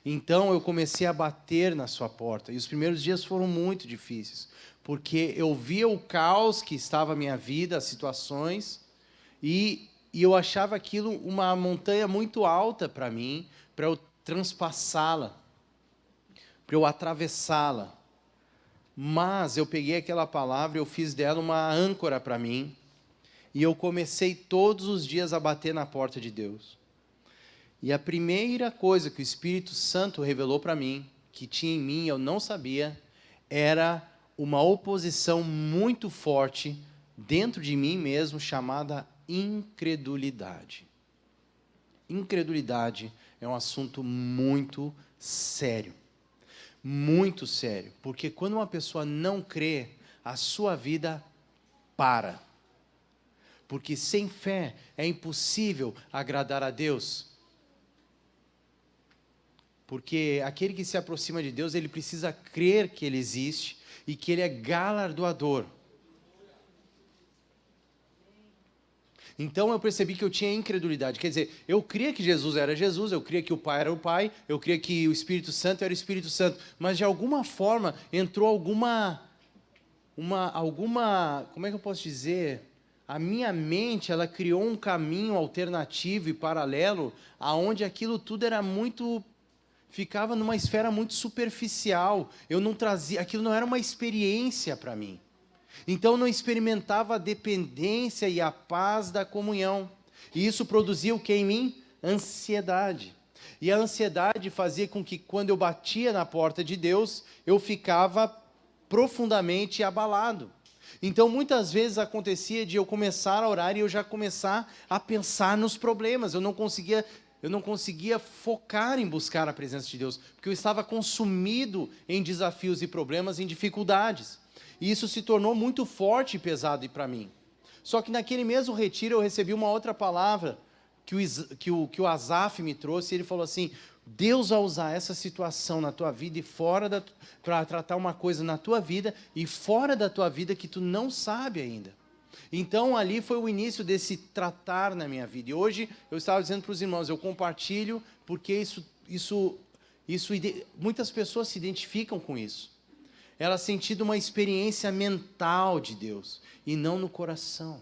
Então eu comecei a bater na sua porta. E os primeiros dias foram muito difíceis, porque eu via o caos que estava a minha vida, as situações, e eu achava aquilo uma montanha muito alta para mim, para eu transpassá-la, para eu atravessá-la. Mas eu peguei aquela palavra, eu fiz dela uma âncora para mim, e eu comecei todos os dias a bater na porta de Deus. E a primeira coisa que o Espírito Santo revelou para mim, que tinha em mim, eu não sabia, era uma oposição muito forte dentro de mim mesmo, chamada incredulidade. Incredulidade é um assunto muito sério. Muito sério. Porque quando uma pessoa não crê, a sua vida para. Porque sem fé é impossível agradar a Deus. Porque aquele que se aproxima de Deus, ele precisa crer que Ele existe e que Ele é galardoador. Então eu percebi que eu tinha incredulidade. Quer dizer, eu cria que Jesus era Jesus, eu cria que o Pai era o Pai, eu cria que o Espírito Santo era o Espírito Santo. Mas de alguma forma entrou alguma, como é que eu posso dizer? A minha mente, ela criou um caminho alternativo e paralelo, aonde aquilo tudo era muito, ficava numa esfera muito superficial. Eu não trazia, aquilo não era uma experiência para mim. Então eu não experimentava a dependência e a paz da comunhão. E isso produzia o que em mim? Ansiedade. E a ansiedade fazia com que quando eu batia na porta de Deus, eu ficava profundamente abalado. Então muitas vezes acontecia de eu começar a orar e eu já começar a pensar nos problemas. Eu não conseguia focar em buscar a presença de Deus, porque eu estava consumido em desafios e problemas, em dificuldades. E isso se tornou muito forte e pesado para mim. Só que naquele mesmo retiro eu recebi uma outra palavra que o Asaf me trouxe, e ele falou assim: Deus vai usar essa situação na tua vida e para tratar uma coisa na tua vida e fora da tua vida que tu não sabe ainda. Então ali foi o início desse tratar na minha vida. E hoje eu estava dizendo para os irmãos, eu compartilho porque muitas pessoas se identificam com isso. Elas têm tido uma experiência mental de Deus e não no coração.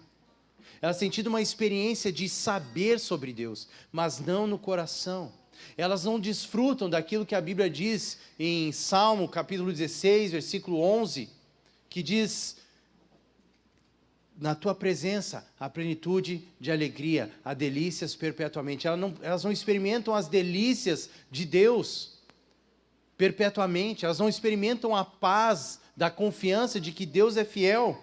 Elas têm tido uma experiência de saber sobre Deus, mas não no coração. Elas não desfrutam daquilo que a Bíblia diz em Salmo capítulo 16, versículo 11, que diz: na tua presença há plenitude de alegria, há delícias perpetuamente. Elas não experimentam as delícias de Deus perpetuamente, elas não experimentam a paz da confiança de que Deus é fiel.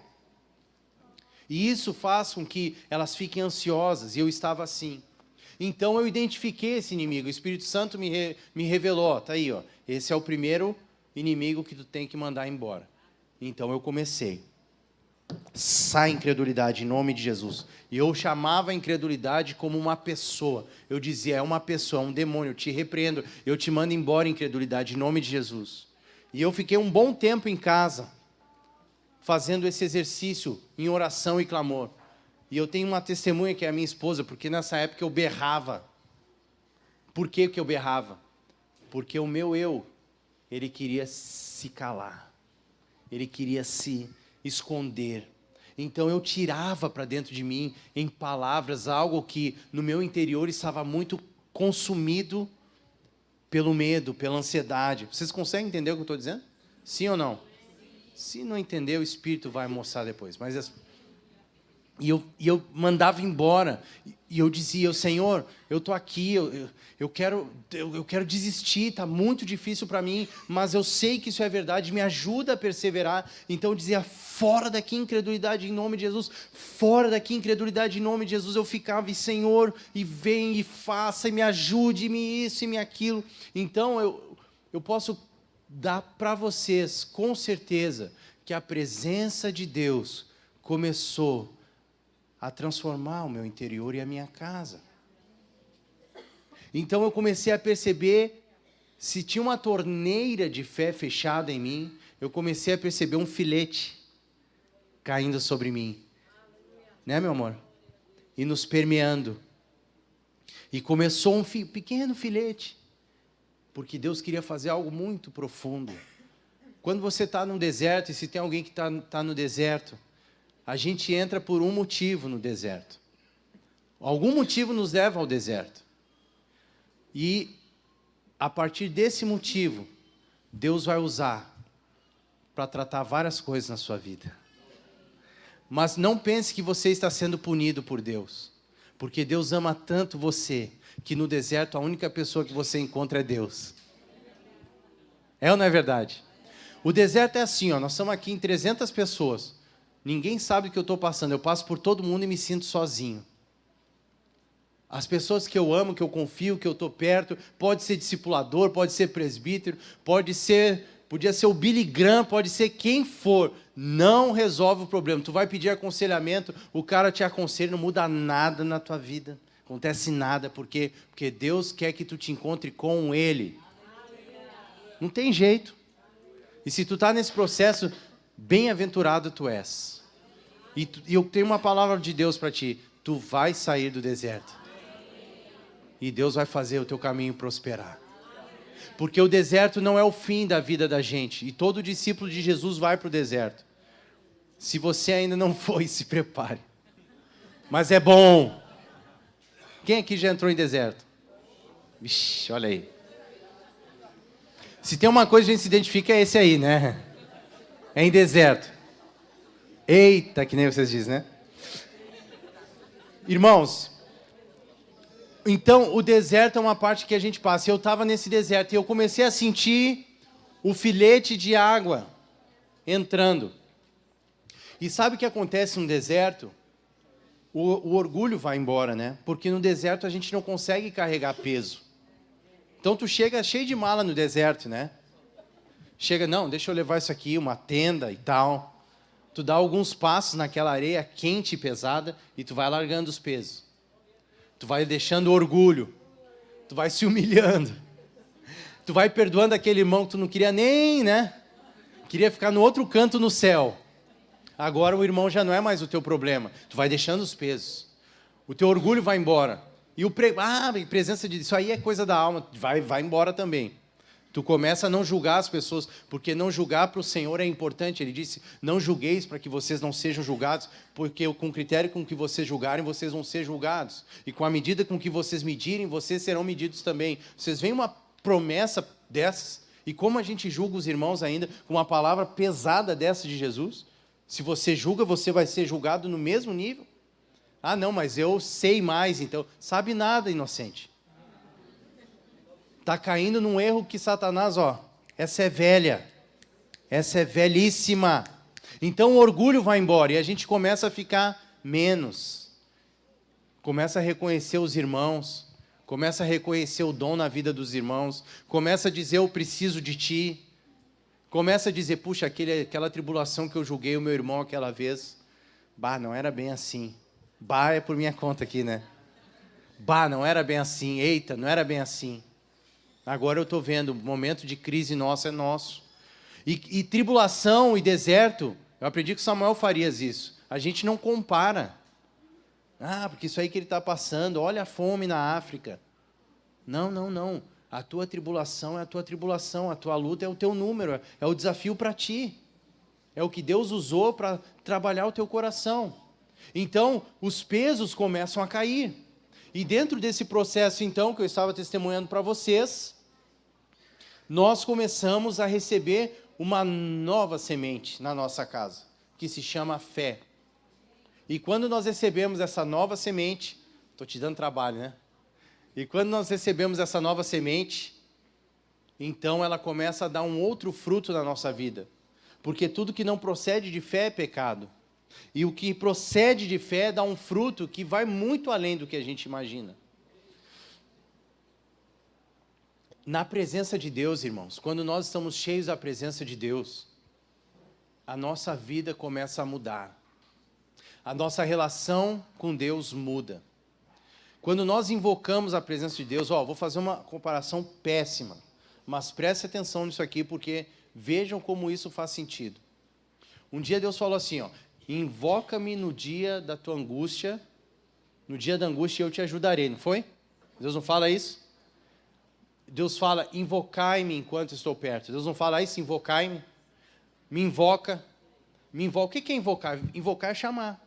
E isso faz com que elas fiquem ansiosas, e eu estava assim. Então eu identifiquei esse inimigo, o Espírito Santo me revelou, está aí, ó, esse é o primeiro inimigo que tu tem que mandar embora. Então eu comecei. Sai incredulidade em nome de Jesus. E eu chamava a incredulidade como uma pessoa. Eu dizia, é uma pessoa, é um demônio, eu te repreendo, eu te mando embora incredulidade em nome de Jesus. E eu fiquei um bom tempo em casa, fazendo esse exercício em oração e clamor. E eu tenho uma testemunha que é a minha esposa, porque nessa época eu berrava. Por que eu berrava? Porque o meu eu, ele queria se calar. Ele queria se esconder. Então eu tirava para dentro de mim, em palavras, algo que no meu interior estava muito consumido pelo medo, pela ansiedade. Vocês conseguem entender o que eu estou dizendo? Sim ou não? Se não entender, o Espírito vai mostrar depois. Mas E eu mandava embora, e eu dizia, Senhor, eu estou aqui, eu quero desistir, está muito difícil para mim, mas eu sei que isso é verdade, me ajuda a perseverar. Então eu dizia, fora daqui incredulidade em nome de Jesus, fora daqui incredulidade em nome de Jesus. Eu ficava, e Senhor, e vem, e faça, e me ajude, e me isso, e me aquilo. Então eu posso dar para vocês, com certeza, que a presença de Deus começou a transformar o meu interior e a minha casa. Então eu comecei a perceber, se tinha uma torneira de fé fechada em mim, eu comecei a perceber um filete caindo sobre mim. Né, meu amor? E nos permeando. E começou um pequeno filete. porque Deus queria fazer algo muito profundo. Quando você está no deserto, e se tem alguém que está no deserto, a gente entra por um motivo no deserto. Algum motivo nos leva ao deserto. E, a partir desse motivo, Deus vai usar para tratar várias coisas na sua vida. Mas não pense que você está sendo punido por Deus. Porque Deus ama tanto você, que no deserto a única pessoa que você encontra é Deus. É ou não é verdade? O deserto é assim, ó, nós estamos aqui em 300 pessoas. Ninguém sabe o que eu estou passando. Eu passo por todo mundo e me sinto sozinho. As pessoas que eu amo, que eu confio, que eu estou perto, pode ser discipulador, pode ser presbítero, podia ser o Billy Graham, pode ser quem for, não resolve o problema. Tu vai pedir aconselhamento, o cara te aconselha, não muda nada na tua vida, acontece nada, porque Deus quer que tu te encontre com Ele. Não tem jeito. E se tu está nesse processo, bem-aventurado tu és. E eu tenho uma palavra de Deus para ti, tu vai sair do deserto. E Deus vai fazer o teu caminho prosperar. Porque o deserto não é o fim da vida da gente. E todo discípulo de Jesus vai para o deserto. Se você ainda não foi, se prepare. Mas é bom. Quem aqui já entrou em deserto? Vixe, olha aí. Se tem uma coisa que a gente se identifica, é esse aí, né? É em deserto. Eita, que nem vocês dizem, né? Irmãos, então o deserto é uma parte que a gente passa. Eu estava nesse deserto e eu comecei a sentir o filete de água entrando. E sabe o que acontece no deserto? O orgulho vai embora, né? Porque no deserto a gente não consegue carregar peso. Então tu chega cheio de mala no deserto, né? Chega, não, deixa eu levar isso aqui, uma tenda e tal. Tu dá alguns passos naquela areia quente e pesada e tu vai largando os pesos. Tu vai deixando o orgulho. Tu vai se humilhando. Tu vai perdoando aquele irmão que tu não queria nem, né? Queria ficar no outro canto no céu. Agora o irmão já não é mais o teu problema. Tu vai deixando os pesos. O teu orgulho vai embora. E presença de Deus, isso aí é coisa da alma. Vai embora também. Tu começa a não julgar as pessoas, porque não julgar para o Senhor é importante. Ele disse, não julgueis para que vocês não sejam julgados, porque com o critério com que vocês julgarem, vocês vão ser julgados. E com a medida com que vocês medirem, vocês serão medidos também. Vocês veem uma promessa dessas? E como a gente julga os irmãos ainda, com uma palavra pesada dessa de Jesus? Se você julga, você vai ser julgado no mesmo nível? Ah, não, mas eu sei mais, então. Sabe nada, inocente. Está caindo num erro que Satanás, essa é velha. Essa é velhíssima. Então o orgulho vai embora e a gente começa a ficar menos. Começa a reconhecer os irmãos. Começa a reconhecer o dom na vida dos irmãos. Começa a dizer, eu preciso de ti. Começa a dizer, puxa, aquela tribulação que eu julguei o meu irmão aquela vez. Não era bem assim. É por minha conta aqui, né? Não era bem assim. Eita, não era bem assim. Agora eu estou vendo, o momento de crise nosso é nosso. E tribulação e deserto, eu aprendi com Samuel Farias isso. A gente não compara. Porque isso aí que ele está passando, olha a fome na África. Não. A tua tribulação é a tua tribulação, a tua luta é o teu número, é o desafio para ti. É o que Deus usou para trabalhar o teu coração. Então, os pesos começam a cair. E dentro desse processo, então, que eu estava testemunhando para vocês, nós começamos a receber uma nova semente na nossa casa, que se chama fé. E quando nós recebemos essa nova semente, estou te dando trabalho, né? E quando nós recebemos essa nova semente, então ela começa a dar um outro fruto na nossa vida. Porque tudo que não procede de fé é pecado. E o que procede de fé dá um fruto que vai muito além do que a gente imagina. Na presença de Deus, irmãos, quando nós estamos cheios da presença de Deus, a nossa vida começa a mudar. A nossa relação com Deus muda. Quando nós invocamos a presença de Deus, vou fazer uma comparação péssima, mas preste atenção nisso aqui, porque vejam como isso faz sentido. Um dia Deus falou assim, invoca-me no dia da tua angústia, no dia da angústia eu te ajudarei, não foi? Deus não fala isso? Deus fala, invocai-me enquanto estou perto. Deus não fala isso, invocai-me. Me invoca. Me invoca. O que é invocar? Invocar é chamar.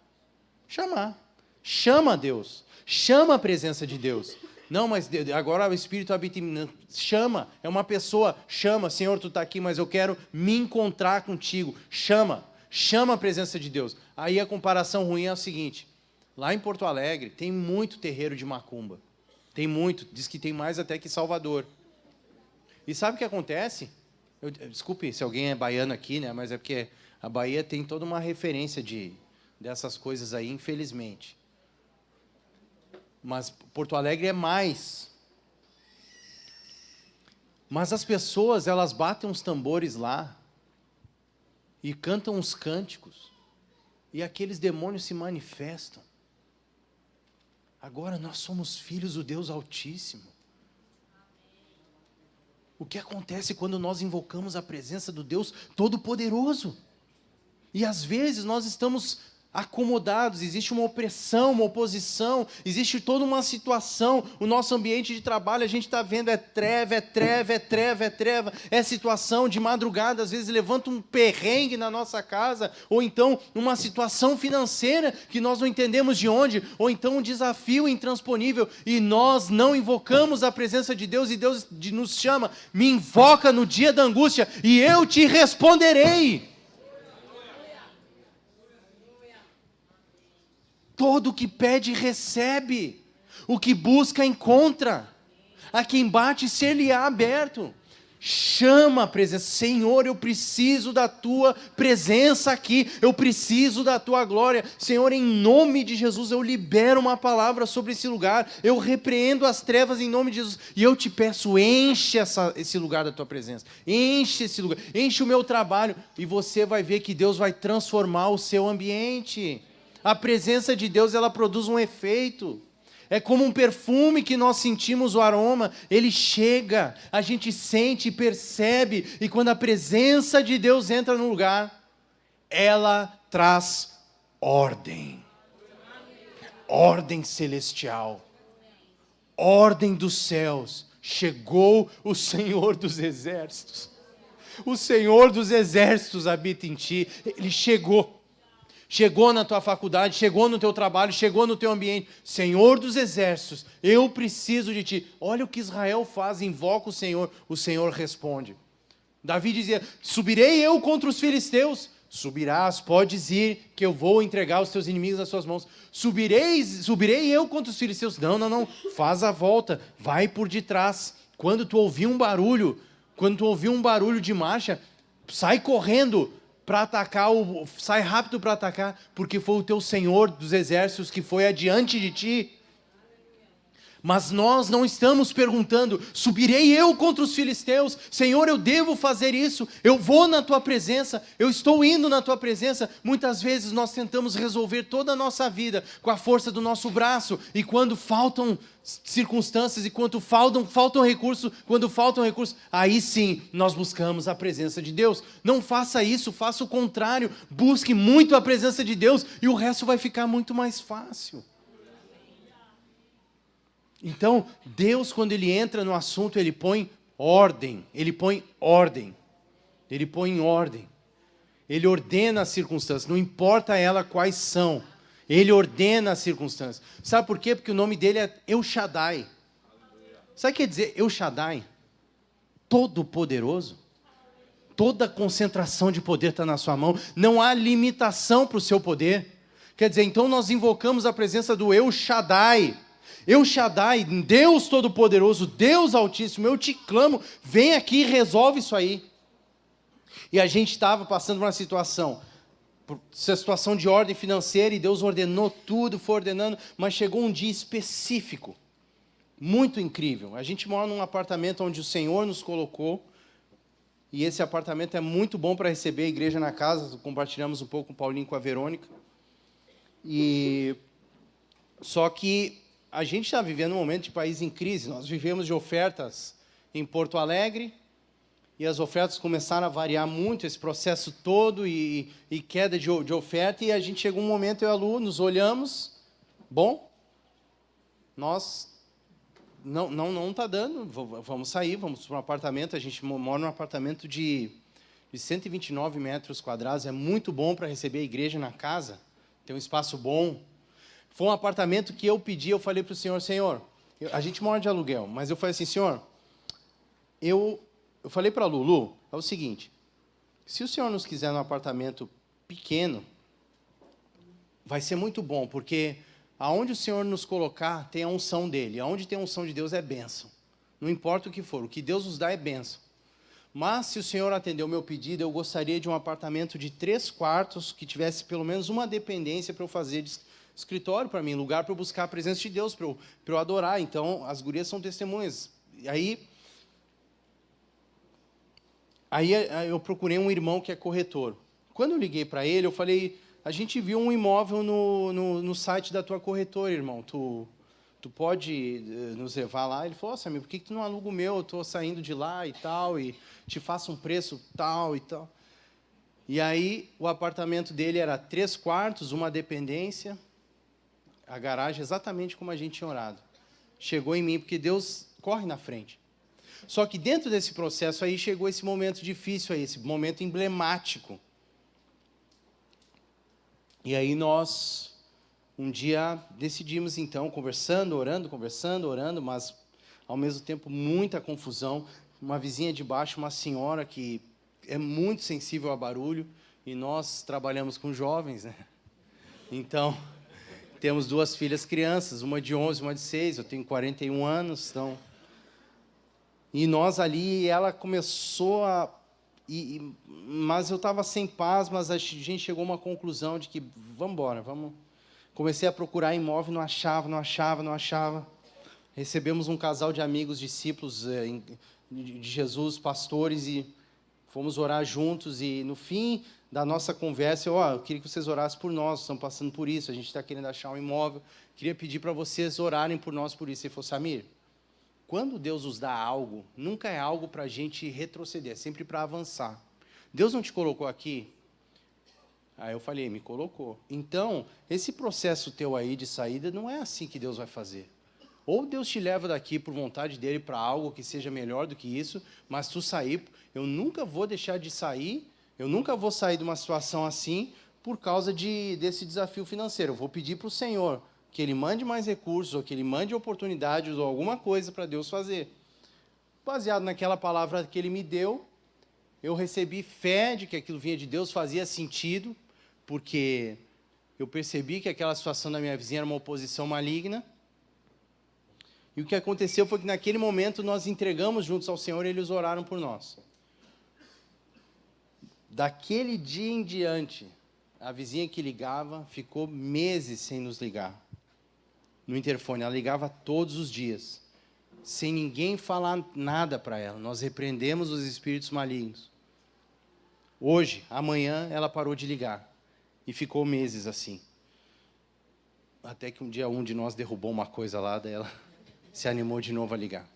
Chamar. Chama Deus. Chama a presença de Deus. Não, mas agora o Espírito habita em mim. Chama. É uma pessoa. Chama. Senhor, tu está aqui, mas eu quero me encontrar contigo. Chama. Chama a presença de Deus. Aí a comparação ruim é o seguinte. Lá em Porto Alegre tem muito terreiro de macumba. Tem muito. Diz que tem mais até que Salvador. E sabe o que acontece? Desculpe se alguém é baiano aqui, né? Mas é porque a Bahia tem toda uma referência dessas coisas aí, infelizmente. Mas Porto Alegre é mais. Mas as pessoas, elas batem uns tambores lá e cantam uns cânticos e aqueles demônios se manifestam. Agora nós somos filhos do Deus Altíssimo. O que acontece quando nós invocamos a presença do Deus Todo-Poderoso? E às vezes nós estamos acomodados, existe uma opressão, uma oposição, existe toda uma situação, o nosso ambiente de trabalho, a gente está vendo, é treva, é treva, é treva, é treva, é situação de madrugada, às vezes levanta um perrengue na nossa casa, ou então uma situação financeira que nós não entendemos de onde, ou então um desafio intransponível, e nós não invocamos a presença de Deus, e Deus nos chama, me invoca no dia da angústia, e eu te responderei. Todo o que pede, recebe. O que busca, encontra. A quem bate, ser-lhe-á aberto. Chama a presença. Senhor, eu preciso da tua presença aqui. Eu preciso da tua glória. Senhor, em nome de Jesus, eu libero uma palavra sobre esse lugar. Eu repreendo as trevas em nome de Jesus. E eu te peço, enche esse lugar da tua presença. Enche esse lugar. Enche o meu trabalho. E você vai ver que Deus vai transformar o seu ambiente. A presença de Deus, ela produz um efeito. É como um perfume que nós sentimos o aroma. Ele chega, a gente sente, percebe. E quando a presença de Deus entra no lugar, ela traz ordem. Ordem celestial. Ordem dos céus. Chegou o Senhor dos exércitos. O Senhor dos exércitos habita em ti. Ele chegou. Chegou na tua faculdade, chegou no teu trabalho, chegou no teu ambiente. Senhor dos exércitos, eu preciso de ti. Olha o que Israel faz, invoca o Senhor responde. Davi dizia, subirei eu contra os filisteus? Subirás, podes ir, que eu vou entregar os teus inimigos nas suas mãos. Subirei eu contra os filisteus? Não, faz a volta, vai por detrás. Quando tu ouvir um barulho de marcha, sai correndo, para atacar, sai rápido para atacar, porque foi o teu Senhor dos exércitos que foi adiante de ti. Mas nós não estamos perguntando, subirei eu contra os filisteus? Senhor, eu devo fazer isso? Eu vou na tua presença? Eu estou indo na tua presença? Muitas vezes nós tentamos resolver toda a nossa vida com a força do nosso braço, e quando faltam circunstâncias, e quando faltam recursos, aí sim nós buscamos a presença de Deus. Não faça isso, faça o contrário, busque muito a presença de Deus, e o resto vai ficar muito mais fácil. Então, Deus, quando Ele entra no assunto, Ele põe ordem. Ele ordena as circunstâncias, não importa ela quais são. Ele ordena as circunstâncias. Sabe por quê? Porque o nome dele é El Shaddai. Sabe o que quer dizer El Shaddai? Todo-Poderoso. Toda concentração de poder está na sua mão. Não há limitação para o seu poder. Quer dizer, então nós invocamos a presença do El Shaddai. El Shaddai, Deus Todo-Poderoso, Deus Altíssimo, eu te clamo, vem aqui e resolve isso aí. E a gente estava passando por uma situação de ordem financeira, e Deus ordenou tudo, foi ordenando, mas chegou um dia específico, muito incrível. A gente mora num apartamento onde o Senhor nos colocou, e esse apartamento é muito bom para receber a igreja na casa, compartilhamos um pouco com o Paulinho e com a Verônica. Só que a gente está vivendo um momento de país em crise. Nós vivemos de ofertas em Porto Alegre, e as ofertas começaram a variar muito, esse processo todo, e queda de oferta, e a gente chegou um momento, eu e a Lu, nos olhamos, bom, nós não está dando, vamos sair, vamos para um apartamento. A gente mora num apartamento de 129 metros quadrados, é muito bom para receber a igreja na casa, tem um espaço bom. Foi um apartamento que eu pedi, eu falei para o Senhor, a gente mora de aluguel, mas eu falei assim, Senhor, eu falei para a Lulu, é o seguinte, se o Senhor nos quiser num apartamento pequeno, vai ser muito bom, porque aonde o Senhor nos colocar, tem a unção dEle. Aonde tem a unção de Deus é bênção. Não importa o que for, o que Deus nos dá é bênção. Mas, se o Senhor atender o meu pedido, eu gostaria de um apartamento de 3 quartos, que tivesse pelo menos uma dependência para eu fazer de escritório para mim, lugar para eu buscar a presença de Deus, para eu adorar. Então, as gurias são testemunhas. Aí eu procurei um irmão que é corretor. Quando eu liguei para ele, eu falei, a gente viu um imóvel no site da tua corretora, irmão, tu pode nos levar lá? Ele falou, Samir, por que tu não aluga o meu? Eu estou saindo de lá e tal, e te faço um preço tal e tal. E aí, o apartamento dele era 3 quartos, uma dependência, a garagem exatamente como a gente tinha orado. Chegou em mim, porque Deus corre na frente. Só que dentro desse processo aí, chegou esse momento difícil aí, esse momento emblemático. E aí nós, um dia, decidimos então, conversando, orando, mas ao mesmo tempo muita confusão. Uma vizinha de baixo, uma senhora que é muito sensível a barulho, e nós trabalhamos com jovens, né? Então, temos 2 filhas crianças, uma de 11, uma de 6, eu tenho 41 anos, então... E nós ali, ela começou a... mas eu estava sem paz, mas a gente chegou a uma conclusão de que, vamos embora, vamos... Comecei a procurar imóvel, não achava. Recebemos um casal de amigos, discípulos de Jesus, pastores, e fomos orar juntos, e no fim da nossa conversa, eu queria que vocês orassem por nós estamos passando por isso, a gente está querendo achar um imóvel, queria pedir para vocês orarem por nós por isso. Ele falou, Samir, quando Deus nos dá algo, nunca é algo para a gente retroceder, é sempre para avançar. Deus não te colocou aqui? Aí eu falei, me colocou. Então, esse processo teu aí de saída, não é assim que Deus vai fazer. Ou Deus te leva daqui por vontade dEle para algo que seja melhor do que isso, mas tu sair, eu nunca vou deixar de sair, eu nunca vou sair de uma situação assim por causa desse desafio financeiro. Eu vou pedir para o Senhor que Ele mande mais recursos, ou que Ele mande oportunidades, ou alguma coisa para Deus fazer. Baseado naquela palavra que Ele me deu, eu recebi fé de que aquilo vinha de Deus, fazia sentido, porque eu percebi que aquela situação da minha vizinha era uma oposição maligna. E o que aconteceu foi que naquele momento nós entregamos juntos ao Senhor e eles oraram por nós. Daquele dia em diante, a vizinha que ligava ficou meses sem nos ligar. No interfone, ela ligava todos os dias, sem ninguém falar nada para ela. Nós repreendemos os espíritos malignos. Hoje, amanhã, ela parou de ligar. E ficou meses assim. Até que um dia um de nós derrubou uma coisa lá, daí ela se animou de novo a ligar.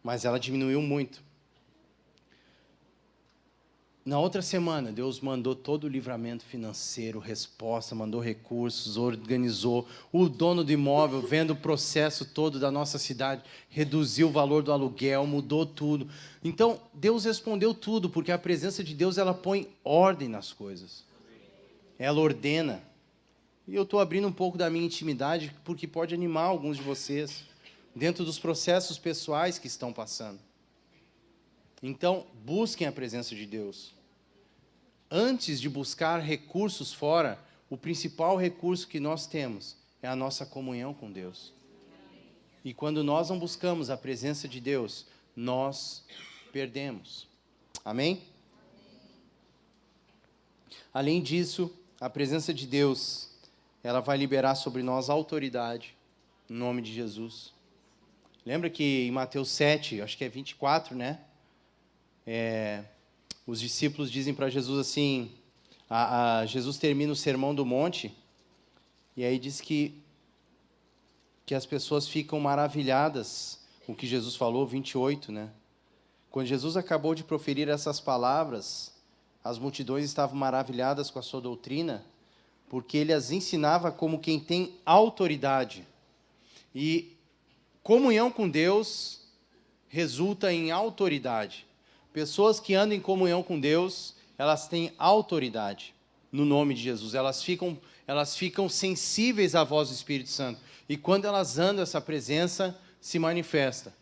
Mas ela diminuiu muito. Na outra semana, Deus mandou todo o livramento financeiro, resposta, mandou recursos, organizou. O dono do imóvel, vendo o processo todo da nossa cidade, reduziu o valor do aluguel, mudou tudo. Então, Deus respondeu tudo, porque a presença de Deus, ela põe ordem nas coisas. Ela ordena. E eu estou abrindo um pouco da minha intimidade, porque pode animar alguns de vocês, dentro dos processos pessoais que estão passando. Então, busquem a presença de Deus. Antes de buscar recursos fora, o principal recurso que nós temos é a nossa comunhão com Deus. E quando nós não buscamos a presença de Deus, nós perdemos. Amém? Além disso, a presença de Deus, ela vai liberar sobre nós autoridade, em nome de Jesus. Lembra que em Mateus 7, acho que é 24, né? Os discípulos dizem para Jesus assim, Jesus termina o Sermão do Monte, e aí diz que as pessoas ficam maravilhadas com o que Jesus falou, 28, né? Quando Jesus acabou de proferir essas palavras, as multidões estavam maravilhadas com a sua doutrina, porque ele as ensinava como quem tem autoridade. E Comunhão com Deus resulta em autoridade. Pessoas que andam em comunhão com Deus, elas têm autoridade no nome de Jesus. Elas ficam sensíveis à voz do Espírito Santo. E quando elas andam, essa presença se manifesta.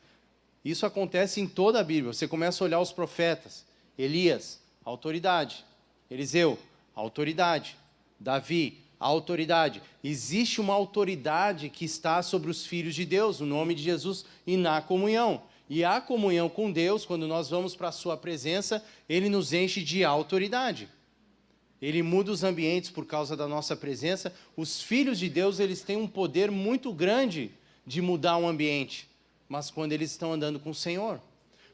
Isso acontece em toda a Bíblia. Você começa a olhar os profetas. Elias, autoridade. Eliseu, autoridade. Davi, autoridade. Existe uma autoridade que está sobre os filhos de Deus, no nome de Jesus, e na comunhão. E a comunhão com Deus, quando nós vamos para a sua presença, Ele nos enche de autoridade. Ele muda os ambientes por causa da nossa presença. Os filhos de Deus, eles têm um poder muito grande de mudar um ambiente, mas quando eles estão andando com o Senhor.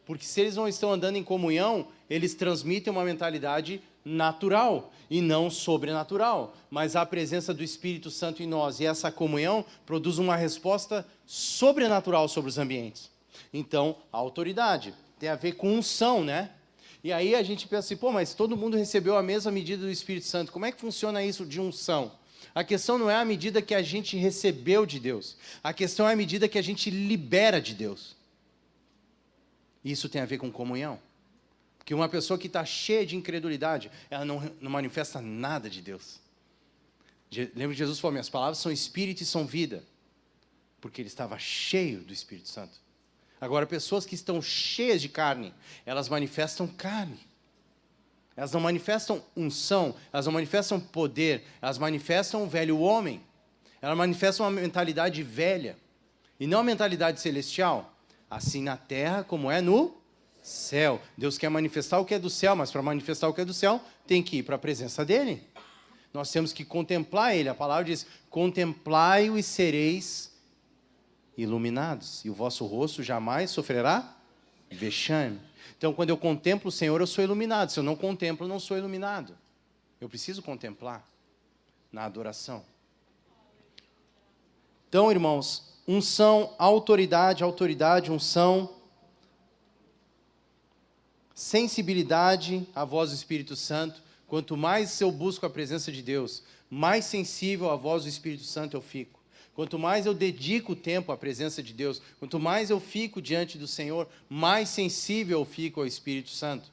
Porque se eles não estão andando em comunhão, eles transmitem uma mentalidade natural e não sobrenatural. Mas a presença do Espírito Santo em nós e essa comunhão produz uma resposta sobrenatural sobre os ambientes. Então, a autoridade tem a ver com unção, né? E aí a gente pensa assim, pô, mas todo mundo recebeu a mesma medida do Espírito Santo. Como é que funciona isso de unção? A questão não é a medida que a gente recebeu de Deus. A questão é a medida que a gente libera de Deus. Isso tem a ver com comunhão. Porque uma pessoa que está cheia de incredulidade, ela não manifesta nada de Deus. Lembra que Jesus falou, minhas palavras são espírito e são vida. Porque ele estava cheio do Espírito Santo. Agora, pessoas que estão cheias de carne, elas manifestam carne. Elas não manifestam unção, elas não manifestam poder, elas manifestam o velho homem. Elas manifestam uma mentalidade velha, e não a mentalidade celestial. Assim na terra como é no céu. Deus quer manifestar o que é do céu, mas para manifestar o que é do céu, tem que ir para a presença dEle. Nós temos que contemplar Ele. A palavra diz, contemplai-o e sereis iluminados, e o vosso rosto jamais sofrerá vexame. Então, quando eu contemplo o Senhor, eu sou iluminado. Se eu não contemplo, eu não sou iluminado. Eu preciso contemplar na adoração. Então, irmãos, unção, autoridade, unção, sensibilidade à voz do Espírito Santo. Quanto mais eu busco a presença de Deus, mais sensível à voz do Espírito Santo eu fico. Quanto mais eu dedico tempo à presença de Deus, quanto mais eu fico diante do Senhor, mais sensível eu fico ao Espírito Santo.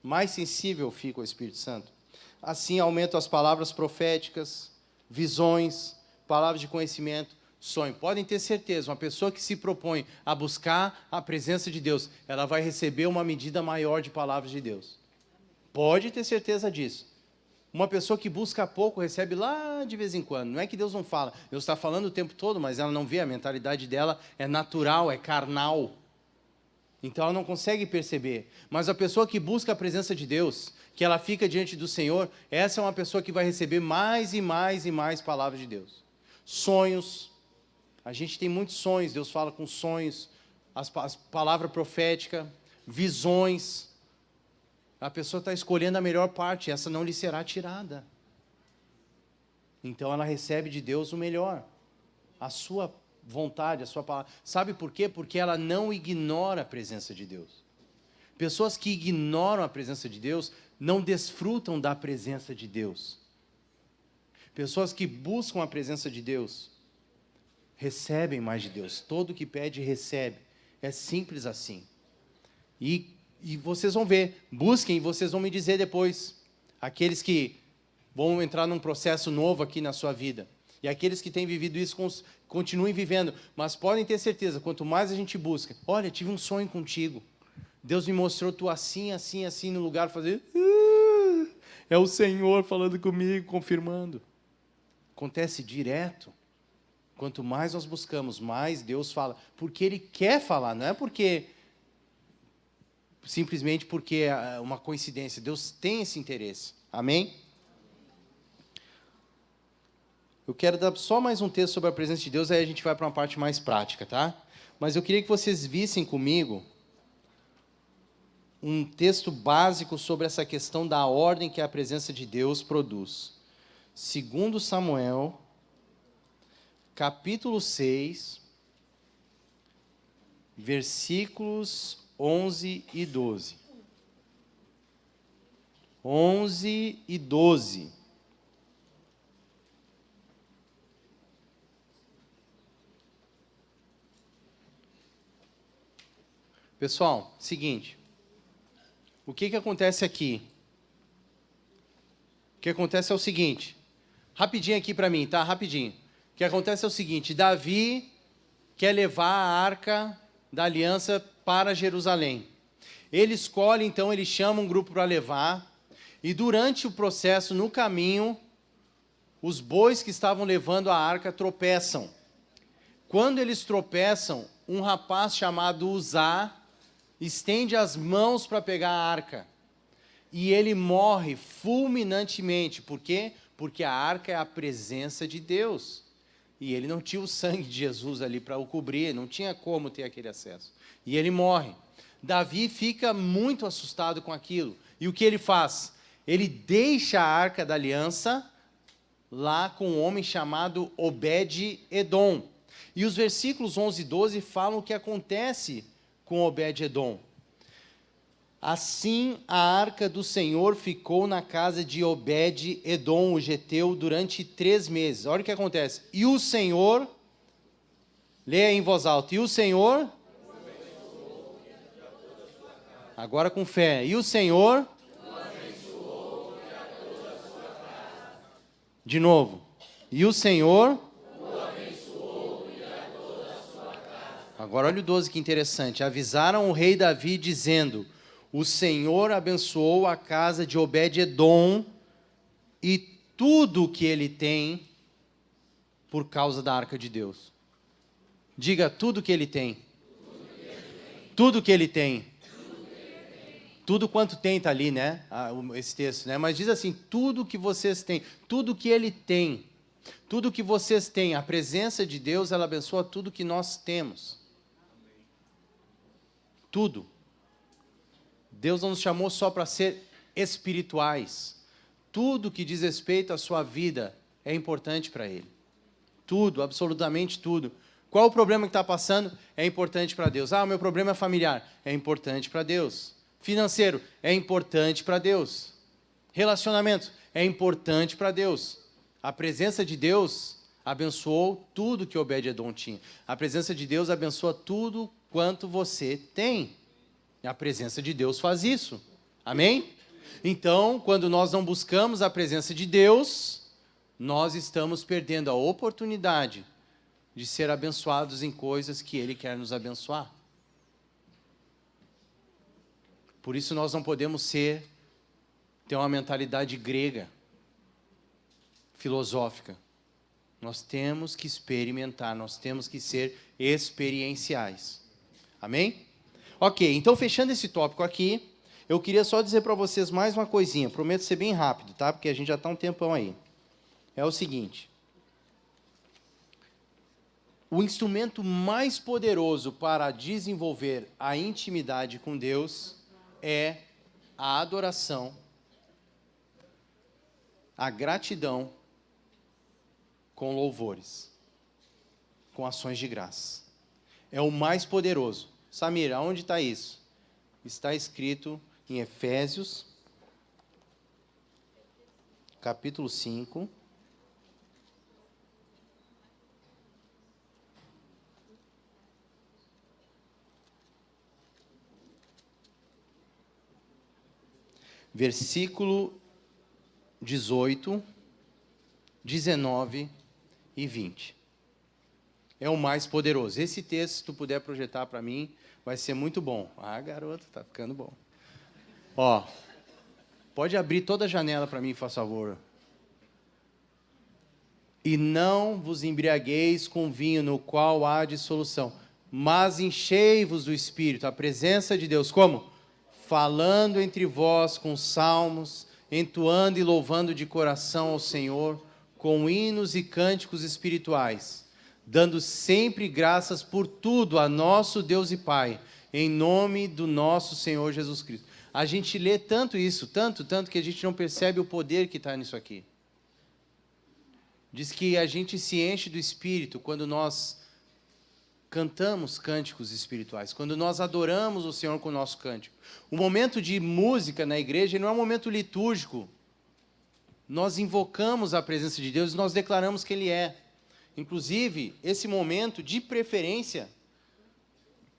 Mais sensível eu fico ao Espírito Santo. Assim aumento as palavras proféticas, visões, palavras de conhecimento, sonho. Podem ter certeza, uma pessoa que se propõe a buscar a presença de Deus, ela vai receber uma medida maior de palavras de Deus. Pode ter certeza disso. Uma pessoa que busca pouco, recebe lá de vez em quando. Não é que Deus não fala. Deus está falando o tempo todo, mas ela não vê. A mentalidade dela é natural, é carnal. Então ela não consegue perceber. Mas a pessoa que busca a presença de Deus, que ela fica diante do Senhor, essa é uma pessoa que vai receber mais e mais e mais palavras de Deus. Sonhos. A gente tem muitos sonhos. Deus fala com sonhos. As palavras proféticas. Visões. A pessoa está escolhendo a melhor parte, essa não lhe será tirada. Então ela recebe de Deus o melhor, a sua vontade, a sua palavra. Sabe por quê? Porque ela não ignora a presença de Deus. Pessoas que ignoram a presença de Deus não desfrutam da presença de Deus. Pessoas que buscam a presença de Deus recebem mais de Deus. Todo que pede, recebe. É simples assim. E vocês vão ver, busquem e vocês vão me dizer depois. Aqueles que vão entrar num processo novo aqui na sua vida. E aqueles que têm vivido isso, continuem vivendo. Mas podem ter certeza, quanto mais a gente busca. Olha, tive um sonho contigo. Deus me mostrou tu assim, assim, assim no lugar, fazer... É o Senhor falando comigo, confirmando. Acontece direto. Quanto mais nós buscamos, mais Deus fala. Porque Ele quer falar, não é porque... simplesmente porque é uma coincidência. Deus tem esse interesse. Amém? Eu quero dar só mais um texto sobre a presença de Deus, aí a gente vai para uma parte mais prática, tá? Mas eu queria que vocês vissem comigo um texto básico sobre essa questão da ordem que a presença de Deus produz. 2 Samuel, capítulo 6, versículos 11 e 12. 11 e 12. Pessoal, seguinte. O que acontece aqui? O que acontece é o seguinte. Rapidinho aqui para mim, tá? Rapidinho. O que acontece é o seguinte. Davi quer levar a arca da aliança para Jerusalém. Ele escolhe, então, ele chama um grupo para levar. E durante o processo, no caminho, os bois que estavam levando a arca tropeçam. Quando eles tropeçam, um rapaz chamado Uzá estende as mãos para pegar a arca. E ele morre fulminantemente. Por quê? Porque a arca é a presença de Deus. E ele não tinha o sangue de Jesus ali para o cobrir, não tinha como ter aquele acesso. E ele morre. Davi fica muito assustado com aquilo. E o que ele faz? Ele deixa a arca da aliança lá com um homem chamado Obed-Edom. E os versículos 11 e 12 falam o que acontece com Obed-Edom. Assim a arca do Senhor ficou na casa de Obed-Edom, o geteu, durante 3 meses. Olha o que acontece. E o Senhor, leia em voz alta, e o Senhor, agora com fé, e o Senhor, de novo, e o Senhor, agora olha o 12 que interessante, avisaram o rei Davi dizendo, o Senhor abençoou a casa de Obed-Edom e tudo o que ele tem por causa da arca de Deus. Diga, tudo que ele tem. Tudo que ele tem. Tudo quanto tem está ali, né? Esse texto, né? Mas diz assim, tudo que vocês têm, tudo que ele tem, tudo que vocês têm, a presença de Deus, ela abençoa tudo que nós temos. Tudo. Deus não nos chamou só para ser espirituais. Tudo que diz respeito à sua vida é importante para Ele. Tudo, absolutamente tudo. Qual o problema que está passando? É importante para Deus. Ah, o meu problema é familiar. É importante para Deus. Financeiro. É importante para Deus. Relacionamentos. É importante para Deus. A presença de Deus abençoou tudo que Obed-Edom tinha. A presença de Deus abençoa tudo quanto você tem. A presença de Deus faz isso. Amém? Então, quando nós não buscamos a presença de Deus, nós estamos perdendo a oportunidade de ser abençoados em coisas que Ele quer nos abençoar. Por isso nós não podemos ter uma mentalidade grega, filosófica. Nós temos que experimentar, nós temos que ser experienciais. Amém? Ok, então fechando esse tópico aqui, eu queria só dizer para vocês mais uma coisinha, prometo ser bem rápido, tá? Porque a gente já está um tempão aí. É o seguinte, o instrumento mais poderoso para desenvolver a intimidade com Deus é a adoração, a gratidão com louvores, com ações de graça. É o mais poderoso. Samir, aonde está isso? Está escrito em Efésios, capítulo 5. Versículo 18, 19 e 20. É o mais poderoso. Esse texto, se tu puder projetar para mim, vai ser muito bom. Ah, garoto, tá ficando bom. Ó, pode abrir toda a janela para mim, faz favor. E não vos embriagueis com vinho no qual há dissolução, mas enchei-vos do Espírito, a presença de Deus. Como? Falando entre vós com salmos, entoando e louvando de coração ao Senhor, com hinos e cânticos espirituais, dando sempre graças por tudo a nosso Deus e Pai, em nome do nosso Senhor Jesus Cristo. A gente lê tanto isso, tanto que a gente não percebe o poder que está nisso aqui. Diz que a gente se enche do Espírito quando nós cantamos cânticos espirituais, quando nós adoramos o Senhor com o nosso cântico. O momento de música na igreja não é um momento litúrgico. Nós invocamos a presença de Deus e nós declaramos que Ele é. Inclusive, esse momento, de preferência,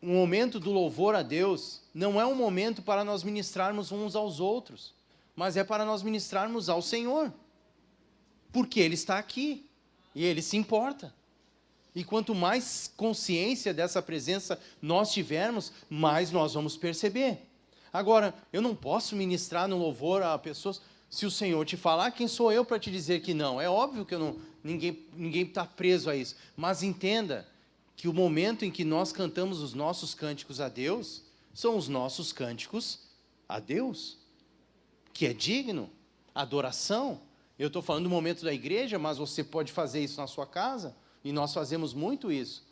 o momento do louvor a Deus não é um momento para nós ministrarmos uns aos outros, mas é para nós ministrarmos ao Senhor, porque Ele está aqui e Ele se importa. E quanto mais consciência dessa presença nós tivermos, mais nós vamos perceber. Agora, eu não posso ministrar no louvor a pessoas, se o Senhor te falar, quem sou eu para te dizer que não? É óbvio que ninguém está preso a isso, mas entenda que o momento em que nós cantamos os nossos cânticos a Deus, são os nossos cânticos a Deus, que é digno, adoração. Eu estou falando do momento da igreja, mas você pode fazer isso na sua casa, e nós fazemos muito isso.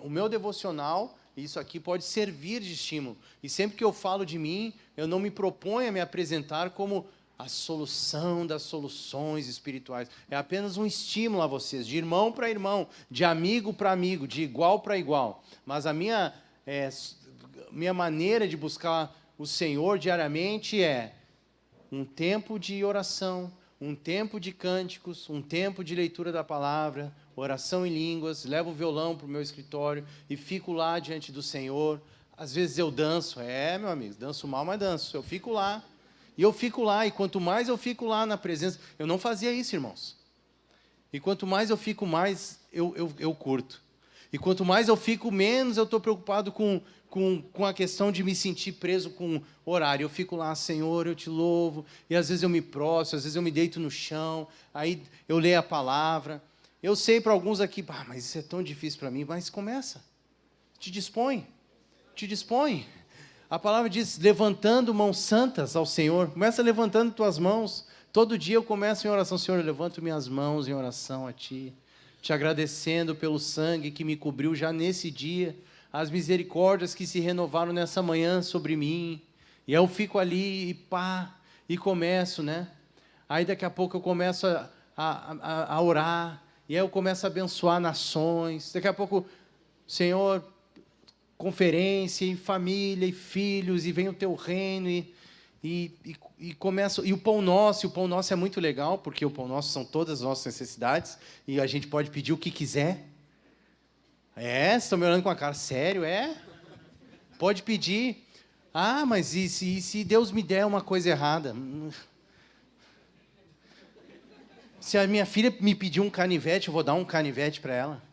O meu devocional, isso aqui pode servir de estímulo, e sempre que eu falo de mim, eu não me proponho a me apresentar como a solução das soluções espirituais. É apenas um estímulo a vocês, de irmão para irmão, de amigo para amigo, de igual para igual. Mas a minha maneira de buscar o Senhor diariamente é um tempo de oração, um tempo de cânticos, um tempo de leitura da palavra, oração em línguas, levo o violão para o meu escritório e fico lá diante do Senhor. Às vezes eu danço, meu amigo, danço mal, mas danço. Eu fico lá. E eu fico lá, e quanto mais eu fico lá na presença... Eu não fazia isso, irmãos. E quanto mais eu fico, mais eu curto. E quanto mais eu fico, menos eu estou preocupado com a questão de me sentir preso com horário. Eu fico lá, Senhor, eu te louvo. E às vezes eu me prostro, às vezes eu me deito no chão. Aí eu leio a palavra. Eu sei para alguns aqui, mas isso é tão difícil para mim. Mas começa. Te dispõe. Te dispõe. A palavra diz, levantando mãos santas ao Senhor. Começa levantando tuas mãos. Todo dia eu começo em oração. Senhor, eu levanto minhas mãos em oração a Ti, te agradecendo pelo sangue que me cobriu já nesse dia, as misericórdias que se renovaram nessa manhã sobre mim. E aí eu fico ali e começo, né? Aí daqui a pouco eu começo a orar, e aí eu começo a abençoar nações. Daqui a pouco, Senhor... conferência, e família, e filhos, e vem o teu reino, e começa, e o pão nosso é muito legal, porque o pão nosso são todas as nossas necessidades, e a gente pode pedir o que quiser. Vocês estão me olhando com a cara, sério, Pode pedir. Mas e se Deus me der uma coisa errada? Se a minha filha me pedir um canivete, eu vou dar um canivete para ela.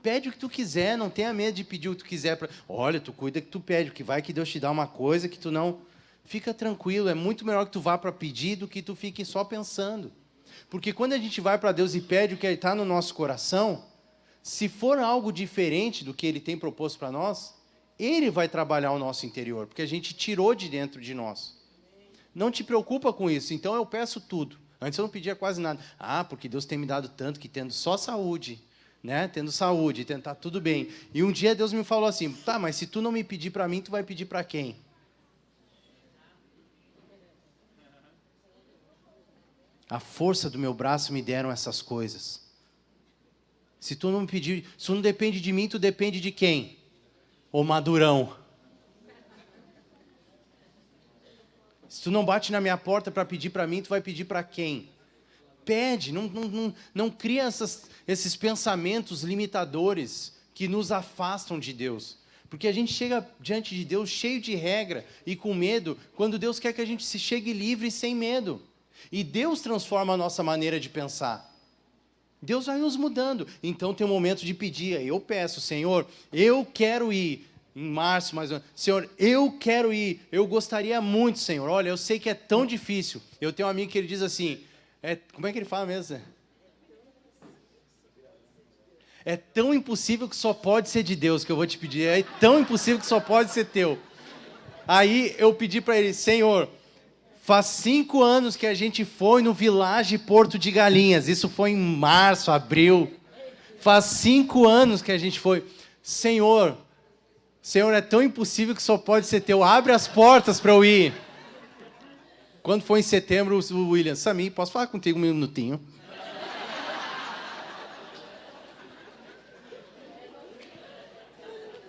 Pede o que tu quiser, não tenha medo de pedir o que tu quiser. Olha, tu cuida que tu pede, porque vai que Deus te dá uma coisa que tu não... Fica tranquilo, é muito melhor que tu vá para pedir do que tu fique só pensando. Porque quando a gente vai para Deus e pede o que está no nosso coração, se for algo diferente do que Ele tem proposto para nós, Ele vai trabalhar o nosso interior, porque a gente tirou de dentro de nós. Não te preocupa com isso, então eu peço tudo. Antes eu não pedia quase nada. Porque Deus tem me dado tanto que tendo só saúde... Tendo saúde, tentar tudo bem. E um dia Deus me falou assim, mas se tu não me pedir para mim, tu vai pedir para quem? A força do meu braço me deram essas coisas. Se tu não me pedir, se tu não depende de mim, tu depende de quem? Ô madurão. Se tu não bate na minha porta para pedir para mim, tu vai pedir para quem? Pede, não cria esses pensamentos limitadores que nos afastam de Deus. Porque a gente chega diante de Deus cheio de regra e com medo, quando Deus quer que a gente se chegue livre e sem medo. E Deus transforma a nossa maneira de pensar. Deus vai nos mudando. Então tem um momento de pedir. Eu peço, Senhor, eu quero ir. Em março, mais ou menos. Senhor, eu quero ir. Eu gostaria muito, Senhor. Olha, eu sei que é tão difícil. Eu tenho um amigo que ele diz assim... como é que ele fala mesmo? É tão impossível que só pode ser de Deus que eu vou te pedir. É tão impossível que só pode ser teu. Aí eu pedi para ele, Senhor, faz 5 anos que a gente foi no Village Porto de Galinhas. Isso foi em março, abril. Faz 5 anos que a gente foi. Senhor, é tão impossível que só pode ser teu. Abre as portas para eu ir. Quando foi em setembro, o William, Samir, posso falar contigo um minutinho?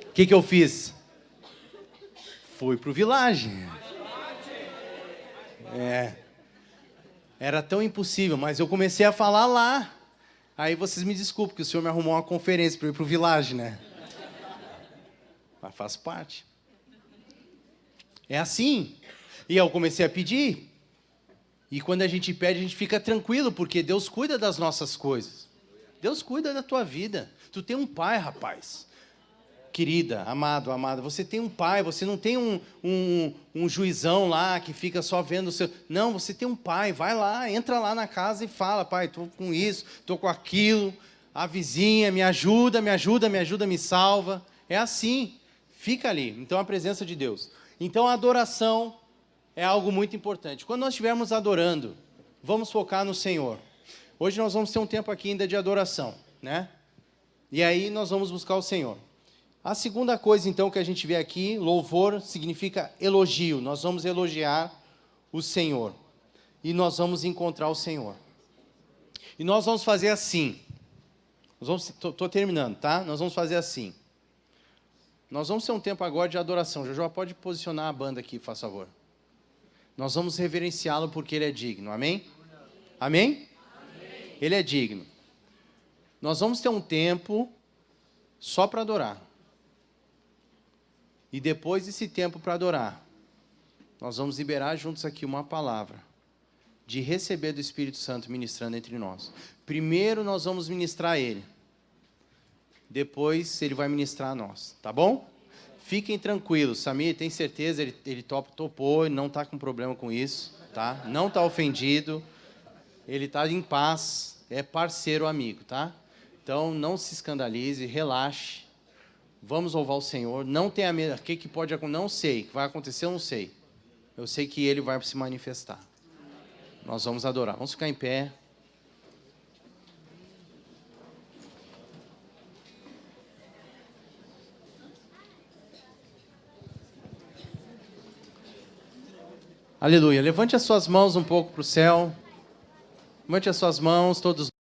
O que eu fiz? Fui pro Village. Era tão impossível, mas eu comecei a falar lá. Aí vocês me desculpem, que o senhor me arrumou uma conferência para eu ir pro Village, né? Mas faz parte. É assim. E eu comecei a pedir. E quando a gente pede, a gente fica tranquilo, porque Deus cuida das nossas coisas. Deus cuida da tua vida. Tu tem um pai, rapaz. Querida, amado, amada, você tem um pai, você não tem um juizão lá que fica só vendo o seu... Não, você tem um pai, vai lá, entra lá na casa e fala, pai, estou com isso, estou com aquilo, a vizinha me ajuda, me salva. É assim, fica ali. Então, a presença de Deus. Então, a adoração é algo muito importante. Quando nós estivermos adorando, vamos focar no Senhor. Hoje nós vamos ter um tempo aqui ainda de adoração, né? E aí nós vamos buscar o Senhor. A segunda coisa, então, que a gente vê aqui, louvor significa elogio. Nós vamos elogiar o Senhor. E nós vamos encontrar o Senhor. E nós vamos fazer assim. Estou terminando, tá? Nós vamos fazer assim. Nós vamos ter um tempo agora de adoração. Já pode posicionar a banda aqui, por favor. Nós vamos reverenciá-lo porque Ele é digno. Amém? Amém? Amém. Ele é digno. Nós vamos ter um tempo só para adorar. E depois desse tempo para adorar, nós vamos liberar juntos aqui uma palavra de receber do Espírito Santo ministrando entre nós. Primeiro nós vamos ministrar a Ele. Depois Ele vai ministrar a nós, tá bom? Fiquem tranquilos, Samir, tem certeza, ele topou, ele não está com problema com isso, tá? Não está ofendido, ele está em paz, é parceiro amigo, tá? Então não se escandalize, relaxe. Vamos louvar o Senhor. Não tenha medo. O que pode acontecer? Não sei. O que vai acontecer, eu não sei. Eu sei que Ele vai se manifestar. Nós vamos adorar. Vamos ficar em pé. Aleluia. Levante as suas mãos um pouco para o céu. Levante as suas mãos, todos.